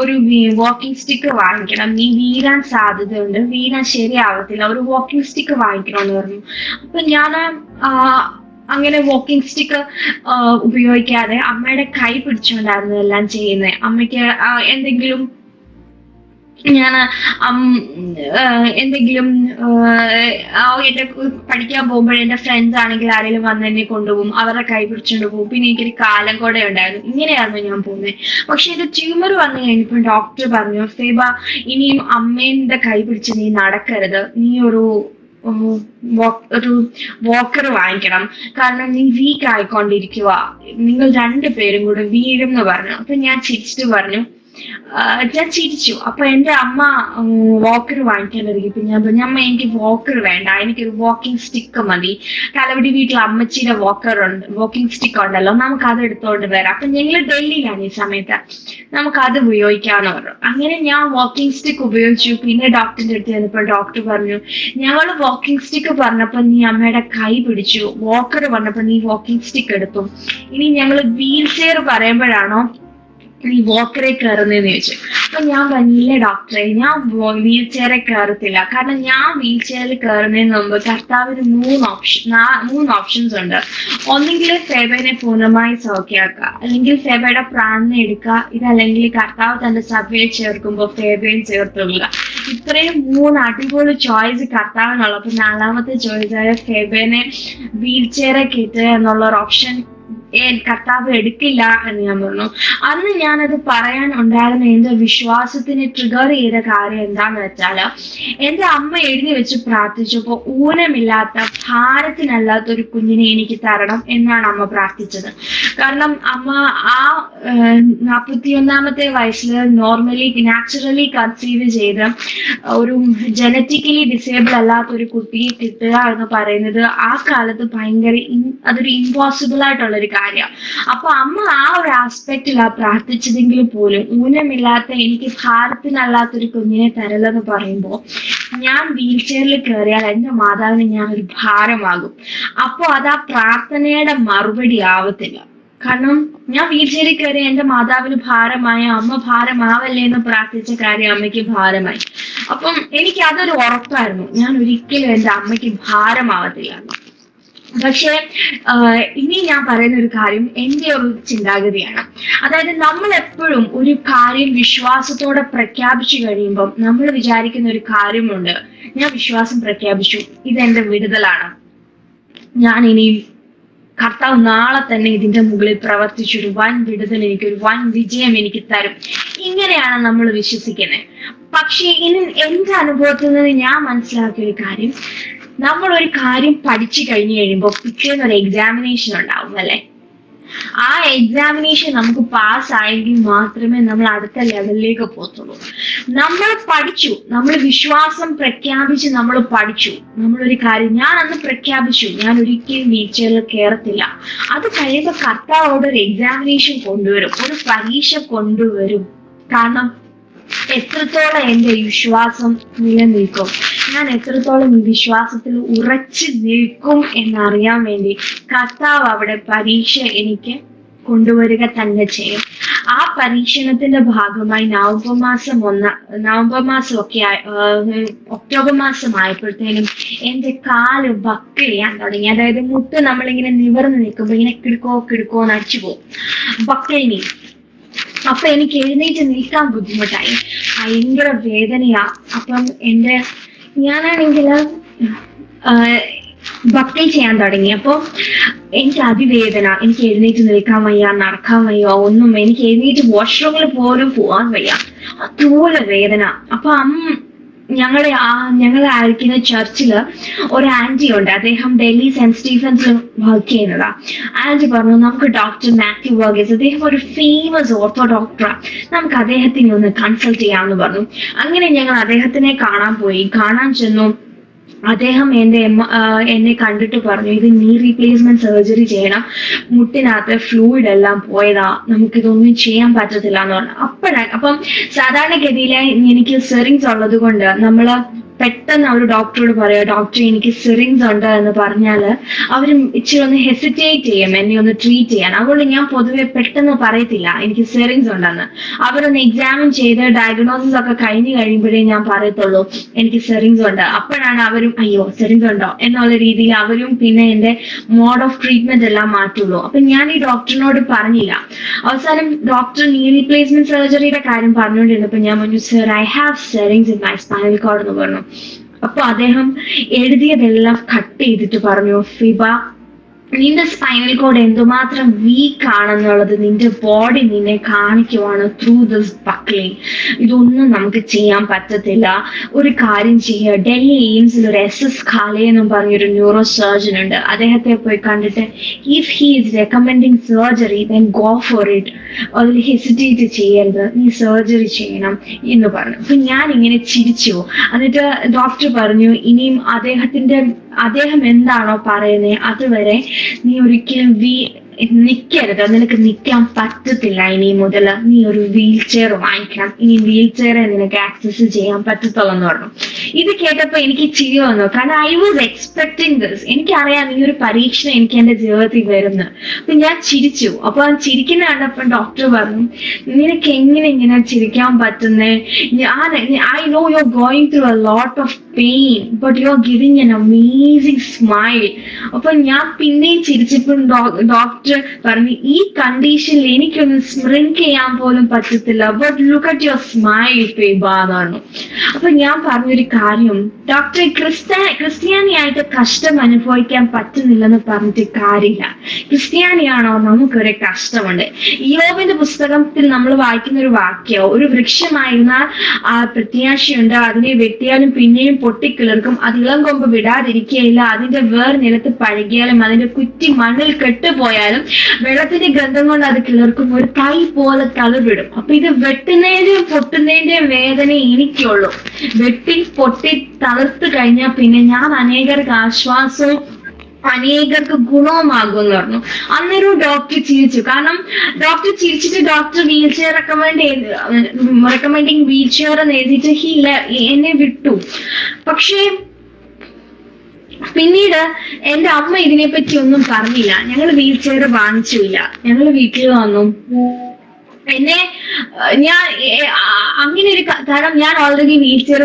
ഒരു വാക്കിംഗ് സ്റ്റിക്ക് വാങ്ങിക്കണം, നീ വീഴാൻ സാധ്യതയുണ്ട്, വീഴാൻ ശരിയാവത്തില്ല, ഒരു വാക്കിംഗ് സ്റ്റിക്ക് വാങ്ങിക്കണം എന്ന് പറഞ്ഞു. അപ്പൊ ഞാൻ അങ്ങനെ വാക്കിംഗ് സ്റ്റിക്ക് ഉപയോഗിക്കാതെ അമ്മയുടെ കൈ പിടിച്ചുകൊണ്ടായിരുന്നു എല്ലാം ചെയ്യുന്നത്. അമ്മയ്ക്ക് എന്തെങ്കിലും ഞാൻ എന്തെങ്കിലും എന്റെ പഠിക്കാൻ പോകുമ്പോൾ എന്റെ ഫ്രണ്ട്സ് ആണെങ്കിൽ ആരെങ്കിലും വന്ന് എന്നെ കൊണ്ടുപോകും, അവരുടെ കൈ പിടിച്ചുകൊണ്ട് പോകും. പിന്നെ എനിക്കൊരു കാലം കൂടെ ഉണ്ടായിരുന്നു. ഇങ്ങനെയായിരുന്നു ഞാൻ പോകുന്നത്. പക്ഷെ ഇത് ട്യൂമർ വന്നു കഴിഞ്ഞപ്പോൾ ഡോക്ടർ പറഞ്ഞു, ഫേബ ഇനിയും അമ്മേന്റെ കൈ പിടിച്ച് നീ നടക്കരുത്, നീ ഒരു വാക്കർ വാങ്ങിക്കണം, കാരണം നീ വീക്ക് ആയിക്കൊണ്ടിരിക്കുക, നിങ്ങൾ 2 പേരും കൂടെ വീഴും എന്ന് പറഞ്ഞു. അപ്പൊ ഞാൻ ചിരിച്ചിട്ട് പറഞ്ഞു, ഞാൻ ചിരിച്ചു. അപ്പൊ എന്റെ അമ്മ വാക്കർ വാങ്ങിക്കാൻ ഒരുങ്ങി. പിന്നെ ഞാൻ പറഞ്ഞു, അമ്മ എനിക്ക് വാക്കർ വേണ്ട, എനിക്കൊരു വാക്കിംഗ് സ്റ്റിക്ക് മതി, തലവടി വീട്ടിൽ അമ്മച്ചിയുടെ വാക്കിംഗ് സ്റ്റിക്ക് ഉണ്ടല്ലോ, നമുക്ക് അത് എടുത്തോണ്ട് വരാം. അപ്പൊ ഞങ്ങള് ഡൽഹിയിലാണ് ഈ സമയത്ത്, നമുക്ക് അത് ഉപയോഗിക്കാന്ന് പറഞ്ഞു. അങ്ങനെ ഞാൻ വാക്കിംഗ് സ്റ്റിക്ക് ഉപയോഗിച്ചു. പിന്നെ ഡോക്ടറിന്റെ അടുത്ത് ചെന്നപ്പോൾ ഡോക്ടർ പറഞ്ഞു, ഞങ്ങള് വാക്കിംഗ് സ്റ്റിക്ക് പറഞ്ഞപ്പോ നീ അമ്മയുടെ കൈ പിടിച്ചു, വാക്കർ പറഞ്ഞപ്പോ നീ വാക്കിംഗ് സ്റ്റിക്ക് എടുത്തു, ഇനി ഞങ്ങള് വീൽ ചെയർ പറയുമ്പോഴാണോ നീ വാക്കറെ കയറുന്നതെന്ന് ചോദിച്ചു. അപ്പൊ ഞാൻ പറഞ്ഞില്ലേ ഡോക്ടറെ, ഞാൻ വീൽ ചെയറെ കയറത്തില്ല, കാരണം ഞാൻ വീൽ ചെയറിൽ കയറുന്നതിന് മുമ്പ് കർത്താവിന് 3 ഓപ്ഷൻസ് ഉണ്ട്. ഒന്നെങ്കിൽ ഫേബയെ പൂർണ്ണമായി സൗഖ്യമാക്കുക, അല്ലെങ്കിൽ ഫേബയുടെ പ്രാണനെ എടുക്കുക, ഇതല്ലെങ്കിൽ കർത്താവ് തന്റെ സഭയെ ചേർക്കുമ്പോൾ ഫേബയും ചേർത്തുക. ഇത്രയും 3 അടിപൊളി ചോയ്സ് കർത്താവിനുള്ളപ്പോൾ 4ാമത്തെ ചോയ്സായ ഫേബനെ വീൽ ചെയറെ കയറ്റുക എന്നുള്ള ഒരു ഓപ്ഷൻ കർത്താവ് എടുക്കില്ല എന്ന് ഞാൻ പറഞ്ഞു. അന്ന് ഞാനത് പറയാൻ ഉണ്ടായിരുന്ന എന്റെ വിശ്വാസത്തിന് ട്രിഗർ ചെയ്ത കാര്യം എന്താന്ന് വെച്ചാല്, എന്റെ അമ്മ എഴുതി വെച്ച് പ്രാർത്ഥിച്ചപ്പോ ഊനമില്ലാത്ത ഭാരത്തിനല്ലാത്ത ഒരു കുഞ്ഞിനെ എനിക്ക് തരണം എന്നാണ് അമ്മ പ്രാർത്ഥിച്ചത്. കാരണം അമ്മ ആ 41ാമത്തെ വയസ്സിൽ നാച്ചുറലി കൺസീവ് ചെയ്ത് ഒരു ജനറ്റിക്കലി ഡിസേബിൾ അല്ലാത്ത ഒരു കുട്ടിയെ കിട്ടുക എന്ന് പറയുന്നത് ആ കാലത്ത് ഭയങ്കര അതൊരു ഇമ്പോസിബിൾ ആയിട്ടുള്ള ഒരു കാര്യമാണ്. അപ്പൊ അമ്മ ആ ഒരു ആസ്പെക്റ്റിലാ പ്രാർത്ഥിച്ചതെങ്കിൽ പോലും ഊനമില്ലാത്ത എനിക്ക് ഭാരത്തിനല്ലാത്തൊരു കുഞ്ഞിനെ തരലെന്ന് പറയുമ്പോൾ ഞാൻ വീൽ ചെയറിൽ കയറിയാൽ എന്റെ മാതാവിന് ഞാൻ ഒരു ഭാരമാകും. അപ്പൊ അത് ആ പ്രാർത്ഥനയുടെ മറുപടി ആവത്തില്ല. കാരണം ഞാൻ വീൽ ചെയറിൽ കയറി എന്റെ മാതാവിന് ഭാരമായ അമ്മ ഭാരമാവല്ലേ എന്ന് പ്രാർത്ഥിച്ച കാര്യം അമ്മയ്ക്ക് ഭാരമായി. അപ്പം എനിക്ക് അതൊരു ഉറപ്പായിരുന്നു, ഞാൻ ഒരിക്കലും എന്റെ അമ്മയ്ക്ക് ഭാരമാവത്തില്ല. പക്ഷെ ഇനി ഞാൻ പറയുന്ന ഒരു കാര്യം എന്റെ ഒരു ചിന്താഗതിയാണ്. അതായത് നമ്മൾ എപ്പോഴും ഒരു കാര്യം വിശ്വാസത്തോടെ പ്രഖ്യാപിച്ചു കഴിയുമ്പം നമ്മൾ വിചാരിക്കുന്ന ഒരു കാര്യമുണ്ട്, ഞാൻ വിശ്വാസം പ്രഖ്യാപിച്ചു, ഇതെന്റെ വിടുതലാണ്, ഞാൻ ഇനിയും കർത്താവ് നാളെ തന്നെ ഇതിന്റെ മുകളിൽ പ്രവർത്തിച്ചൊരു വൻ വിടുതൽ എനിക്കൊരു വൻ വിജയം എനിക്ക് തരും, ഇങ്ങനെയാണ് നമ്മൾ വിശ്വസിക്കുന്നത്. പക്ഷെ ഇനി എന്റെ അനുഭവത്തിൽ നിന്ന് ഞാൻ മനസ്സിലാക്കിയ ഒരു കാര്യം, നമ്മൾ ഒരു കാര്യം പഠിച്ചു കഴിഞ്ഞു കഴിയുമ്പോൾ പിറ്റേന്ന് ഒരു എക്സാമിനേഷൻ ഉണ്ടാവും അല്ലെ. ആ എക്സാമിനേഷൻ നമുക്ക് പാസ് ആയെങ്കിൽ മാത്രമേ നമ്മൾ അടുത്ത ലെവലിലേക്ക് പോകത്തുള്ളൂ. നമ്മൾ പഠിച്ചു, നമ്മൾ വിശ്വാസം പ്രഖ്യാപിച്ച് നമ്മൾ പഠിച്ചു, നമ്മളൊരു കാര്യം ഞാൻ അന്ന് പ്രഖ്യാപിച്ചു, ഞാൻ ഒരിക്കലും വീഴ്ചയിൽ കയറത്തില്ല. അത് കഴിയുമ്പോൾ കർത്താവോട് ഒരു എക്സാമിനേഷൻ കൊണ്ടുവരും, ഒരു പരീക്ഷ കൊണ്ടുവരും. കാരണം എത്രത്തോളം എന്റെ വിശ്വാസം നിലനിൽക്കും, ഞാൻ എത്രത്തോളം ഈ വിശ്വാസത്തിൽ ഉറച്ചു നിൽക്കും എന്നറിയാൻ വേണ്ടി കർത്താവ് അവിടെ പരീക്ഷ എനിക്ക് കൊണ്ടുവരിക തന്നെ ചെയ്യും. ആ പരീക്ഷണത്തിന്റെ ഭാഗമായി നവംബർ മാസം ഒക്കെ ഒക്ടോബർ മാസം ആയപ്പോഴത്തേനും എന്റെ കാല് ബക്ക് ചെയ്യാൻ തുടങ്ങി. അതായത് മുട്ട് നമ്മളിങ്ങനെ നിവർന്ന് നിൽക്കുമ്പോ ഇങ്ങനെ കിടുക്കോ നടിച്ചു പോകും, ബക്കലിനി. അപ്പൊ എനിക്ക് എഴുന്നേറ്റ് നിൽക്കാൻ ബുദ്ധിമുട്ടായി, ഭയങ്കര വേദനയാ. അപ്പം ഞാനാണെങ്കിൽ ബക്കിൾ ചെയ്യാൻ തുടങ്ങി. അപ്പൊ എനിക്ക് അതിവേദന, എനിക്ക് എഴുന്നേറ്റ് നിൽക്കാൻ വയ്യ, നടക്കാൻ വയ്യ, ഒന്നും. എനിക്ക് എഴുന്നേറ്റ് വാഷ്റൂമിൽ പോലും പോവാൻ വയ്യ, അതുപോലെ വേദന. അപ്പൊ ഞങ്ങളായിരിക്കുന്ന ചർച്ചില് ഒരു ആന്റി ഉണ്ട്, അദ്ദേഹം ഡൽഹി സെന്റ് സ്റ്റീഫൻസിൽ വർക്ക് ചെയ്യുന്നതാ. ആന്റി പറഞ്ഞു, നമുക്ക് ഡോക്ടർ മാത്യു വർഗീസ്, അദ്ദേഹം ഒരു ഫേമസ് ഓർത്തോ ഡോക്ടറാണ്, നമുക്ക് അദ്ദേഹത്തിനെ ഒന്ന് കൺസൾട്ട് ചെയ്യാമെന്ന് പറഞ്ഞു. അങ്ങനെ ഞങ്ങൾ അദ്ദേഹത്തിനെ കാണാൻ ചെന്നു. അദ്ദേഹം എന്നെ കണ്ടിട്ട് പറഞ്ഞു, ഇത് നീ റീപ്ലേസ്മെന്റ് സർജറി ചെയ്യണം, മുട്ടിനകത്ത് ഫ്ലൂയിഡ് എല്ലാം പോയതാ, നമുക്കിതൊന്നും ചെയ്യാൻ പറ്റത്തില്ല എന്ന് പറഞ്ഞു. അപ്പം സാധാരണഗതിയിലെ എനിക്ക് സിറിങ്സ് ഉള്ളത് കൊണ്ട് നമ്മള് പെട്ടെന്ന് ഒരു ഡോക്ടറോട് പറയാം, ഡോക്ടർ എനിക്ക് സിറിങ്സ് ഉണ്ട് എന്ന് പറഞ്ഞാല് അവരും ഇച്ചിരി ഒന്ന് ഹെസിറ്റേറ്റ് ചെയ്യും എന്നെ ഒന്ന് ട്രീറ്റ് ചെയ്യാൻ. അതുകൊണ്ട് ഞാൻ പൊതുവെ പെട്ടെന്ന് പറയത്തില്ല എനിക്ക് സിറിങ്സ് ഉണ്ടെന്ന്. അവരൊന്ന് എക്സാമിൻ ചെയ്ത് ഡയഗ്നോസിസ് ഒക്കെ കഴിയുമ്പോഴേ ഞാൻ പറയത്തുള്ളൂ എനിക്ക് സിറിങ്സ് ഉണ്ട്. അപ്പോഴാണ് അവരും അയ്യോ സിറിങ്സ് ഉണ്ടോ എന്നുള്ള രീതിയിൽ അവരും പിന്നെ എന്റെ മോഡ് ഓഫ് ട്രീറ്റ്മെന്റ് എല്ലാം മാറ്റുള്ളൂ. അപ്പൊ ഞാൻ ഈ ഡോക്ടറിനോട് പറഞ്ഞില്ല. അവസാനം ഡോക്ടർ നീ റീപ്ലേസ്മെന്റ് സർജറിയുടെ കാര്യം പറഞ്ഞുകൊണ്ടിരുന്നപ്പോ ഞാൻ പറഞ്ഞു, sir I have syrinx in my spinal cord എന്ന് പറഞ്ഞു. അപ്പൊ അദ്ദേഹം എഴുതിയതെല്ലാം കട്ട് ചെയ്തിട്ട് പറഞ്ഞു, ഫിബ, നിന്റെ സ്പൈനൽ കോഡ് എന്തുമാത്രം വീക്ക് ആണെന്നുള്ളത് നിന്റെ ബോഡി നിന്നെ കാണിക്കുവാണ് ത്രൂ ദിസ് ബക്ലിംഗ്. ഇതൊന്നും നമുക്ക് ചെയ്യാൻ പറ്റത്തില്ല. ഒരു കാര്യം ചെയ്യുക, ഡൽഹി എയിംസിൽ ഒരു SS ഖാലെ എന്നും പറഞ്ഞൊരു ന്യൂറോ സർജൻ ഉണ്ട്, അദ്ദേഹത്തെ പോയി കണ്ടിട്ട് if he is recommending surgery then go for it, അതിൽ ഹെസിറ്റേറ്റ് ചെയ്യരുത്, നീ സർജറി ചെയ്യണം എന്ന് പറഞ്ഞു. അപ്പൊ ഞാൻ ഇങ്ങനെ ചിരിച്ചു. എന്നിട്ട് ഡോക്ടർ പറഞ്ഞു, ഇനിയും അദ്ദേഹം എന്താണോ പറയുന്നത് അതുവരെ നീ ഒരിക്കലും നിൽക്കരുത്, നിനക്ക് നിൽക്കാൻ പറ്റത്തില്ല, ഇനി മുതൽ നീ ഒരു വീൽ ചെയർ വാങ്ങിക്കണം, ഇനി വീൽ ചെയറെ നിനക്ക് ആക്സസ് ചെയ്യാൻ പറ്റത്തുള്ളൂ എന്ന് പറഞ്ഞു. ഇത് കേട്ടപ്പോ എനിക്ക് ചിരി വന്നു, കാരണം ഐ വാസ് എക്സ്പെക്ടിങ് ദിസ്. എനിക്കറിയാം ഈ ഒരു പരീക്ഷണം എനിക്ക് എന്റെ ജീവിതത്തിൽ വരുന്നു. അപ്പൊ ഞാൻ ചിരിച്ചു. അപ്പൊ ചിരിക്കുന്ന കണ്ടപ്പോ ഡോക്ടർ പറഞ്ഞു, നിനക്ക് എങ്ങനെ ഇങ്ങനെ ചിരിക്കാൻ പറ്റുന്നേ, I know you are going through a lot of pain but you are giving an amazing smile. അപ്പൊ ഞാൻ പിന്നെയും ചിരിച്ചപ്പോൾ ഡോക്ടർ പറഞ്ഞു, ഈ കണ്ടീഷനിൽ എനിക്കൊന്ന് സ്പ്രിങ്ക് ചെയ്യാൻ പോലും പറ്റത്തില്ല, but look at your smile Feba എന്നാണ്. അപ്പൊ ഞാൻ പറഞ്ഞൊരു കാര്യം, ഡോക്ടറെ ക്രിസ്ത്യാനിയായിട്ട് കഷ്ടം അനുഭവിക്കാൻ പറ്റുന്നില്ലെന്ന് പറഞ്ഞിട്ട് കാര്യമില്ല. ക്രിസ്ത്യാനിയാണോ, നമുക്കൊരു കഷ്ടമുണ്ട്. യോബിന്റെ പുസ്തകത്തിൽ നമ്മൾ വായിക്കുന്ന ഒരു വാക്യം, ഒരു വൃക്ഷമായിരുന്നാൽ ആ പ്രത്യാശയുണ്ട്, അതിനെ വെട്ടിയാലും പിന്നെയും പൊട്ടിക്കിളർക്കും, അത് ഇളം കൊമ്പ് വിടാതിരിക്കുകയില്ല, അതിന്റെ വേർ നിലത്ത് പഴകിയാലും അതിന്റെ കുറ്റി മണ്ണിൽ കെട്ടുപോയാലും വെള്ളത്തിന്റെ ഗന്ധം കൊണ്ട് അത് കിളർക്കും, ഒരു കൈ പോലെ തളർവിടും. അപ്പൊ ഇത് വെട്ടുന്നതിന്റെയും പൊട്ടുന്നതിന്റെയും വേദന എനിക്കുള്ളൂ. വെട്ടി പൊട്ടി തളർത്ത് കഴിഞ്ഞാൽ പിന്നെ ഞാൻ അനേകർക്ക് ആശ്വാസവും അനേകർക്ക് ഗുണവുമാകും എന്ന് പറഞ്ഞു. അന്നേരം ഡോക്ടർ ചിരിച്ചു. കാരണം ഡോക്ടർ ചിരിച്ചിട്ട് doctor wheelchair recommending wheelchair എന്ന് എഴുതിയിട്ട് എന്നെ വിട്ടു. പക്ഷേ പിന്നീട് എന്റെ അമ്മ ഇതിനെപ്പറ്റി ഒന്നും പറഞ്ഞില്ല. ഞങ്ങൾ വീൽ ചെയർ വാങ്ങിച്ചില്ല. ഞങ്ങൾ വീട്ടിൽ വന്നു. ഞാൻ അങ്ങനെ ഒരു കാരണം ഞാൻ ഓൾറെഡി വീൽ ചെയർ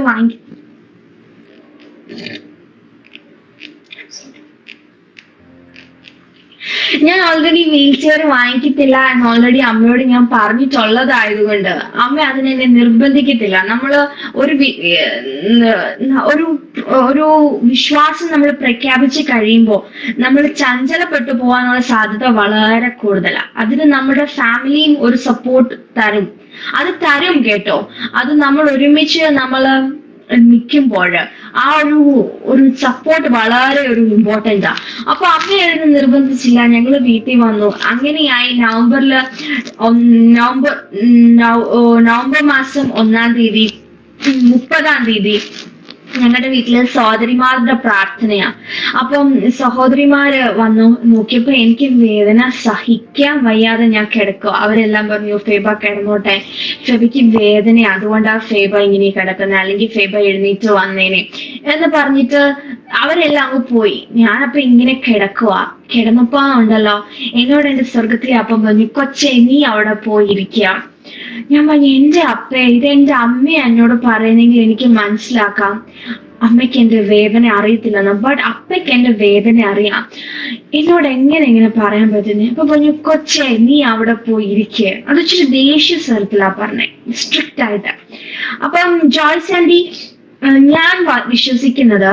വാങ്ങിക്കത്തില്ല എന്ന് ഓൾറെഡി അമ്മയോട് ഞാൻ പറഞ്ഞിട്ടുള്ളതായതുകൊണ്ട് അമ്മ അതിനെന്നെ നിർബന്ധിക്കത്തില്ല. നമ്മള് ഒരു വിശ്വാസം നമ്മൾ പ്രഖ്യാപിച്ച് കഴിയുമ്പോൾ നമ്മൾ ചഞ്ചലപ്പെട്ടു പോകാനുള്ള സാധ്യത വളരെ കൂടുതലാണ്. അതിന് നമ്മുടെ ഫാമിലിയും ഒരു സപ്പോർട്ട് തരും കേട്ടോ. അത് നമ്മൾ ഒരുമിച്ച് നിൽക്കുമ്പോൾ ആ ഒരു സപ്പോർട്ട് വളരെ ഒരു ഇമ്പോർട്ടൻ്റാ. അപ്പൊ അമ്മ അതിന് നിർബന്ധിച്ചില്ല. ഞങ്ങൾ വീട്ടിൽ വന്നു. അങ്ങനെയായി നവംബർ മാസം 1-ാം തീയതി 30-ാം തീയതി ഞങ്ങളുടെ വീട്ടില് സഹോദരിമാരുടെ പ്രാർത്ഥനയാ. അപ്പം സഹോദരിമാര് വന്നു നോക്കിയപ്പോ എനിക്ക് വേദന സഹിക്കാൻ വയ്യാതെ ഞാൻ കിടക്കുക. അവരെല്ലാം പറഞ്ഞു ഫേബ കിടന്നോട്ടെ, ഫെബയ്ക്ക് വേദന അതുകൊണ്ടാ ഫേബ ഇങ്ങനെ കിടക്കുന്നത്, അല്ലെങ്കിൽ ഫേബ എഴുന്നേറ്റ് വന്നേനെ എന്ന് പറഞ്ഞിട്ട് അവരെല്ലാം അങ്ങ് പോയി. ഞാനപ്പൊ ഇങ്ങനെ കിടന്നപ്പോ ഉണ്ടല്ലോ എന്നോട് എന്റെ സ്വർഗത്തിലെ അപ്പം പറഞ്ഞു, കൊച്ചേ നീ അവിടെ പോയിരിക്കുക. ഞാൻ പറഞ്ഞു എന്റെ ഇത് എന്റെ അമ്മ എന്നോട് പറയുന്നെങ്കിൽ എനിക്ക് മനസ്സിലാക്കാം അമ്മയ്ക്ക് എന്റെ വേദന അറിയത്തില്ലെന്ന്, ബട്ട് അപ്പയ്ക്ക് എന്റെ വേദന അറിയാം. എന്നോട് എങ്ങനെ പറയാൻ പറ്റുന്നേ? അപ്പൊ പറഞ്ഞു കൊച്ചേ നീ അവിടെ പോയി ഇരിക്കുക. അത് ഇച്ചിരി ദേഷ്യ സ്വരത്തിലാ പറഞ്ഞേ, സ്ട്രിക്റ്റ് ആയിട്ട്. അപ്പം ജോയ്സ് ആൻഡി, ഞാൻ വിശ്വസിക്കുന്നത്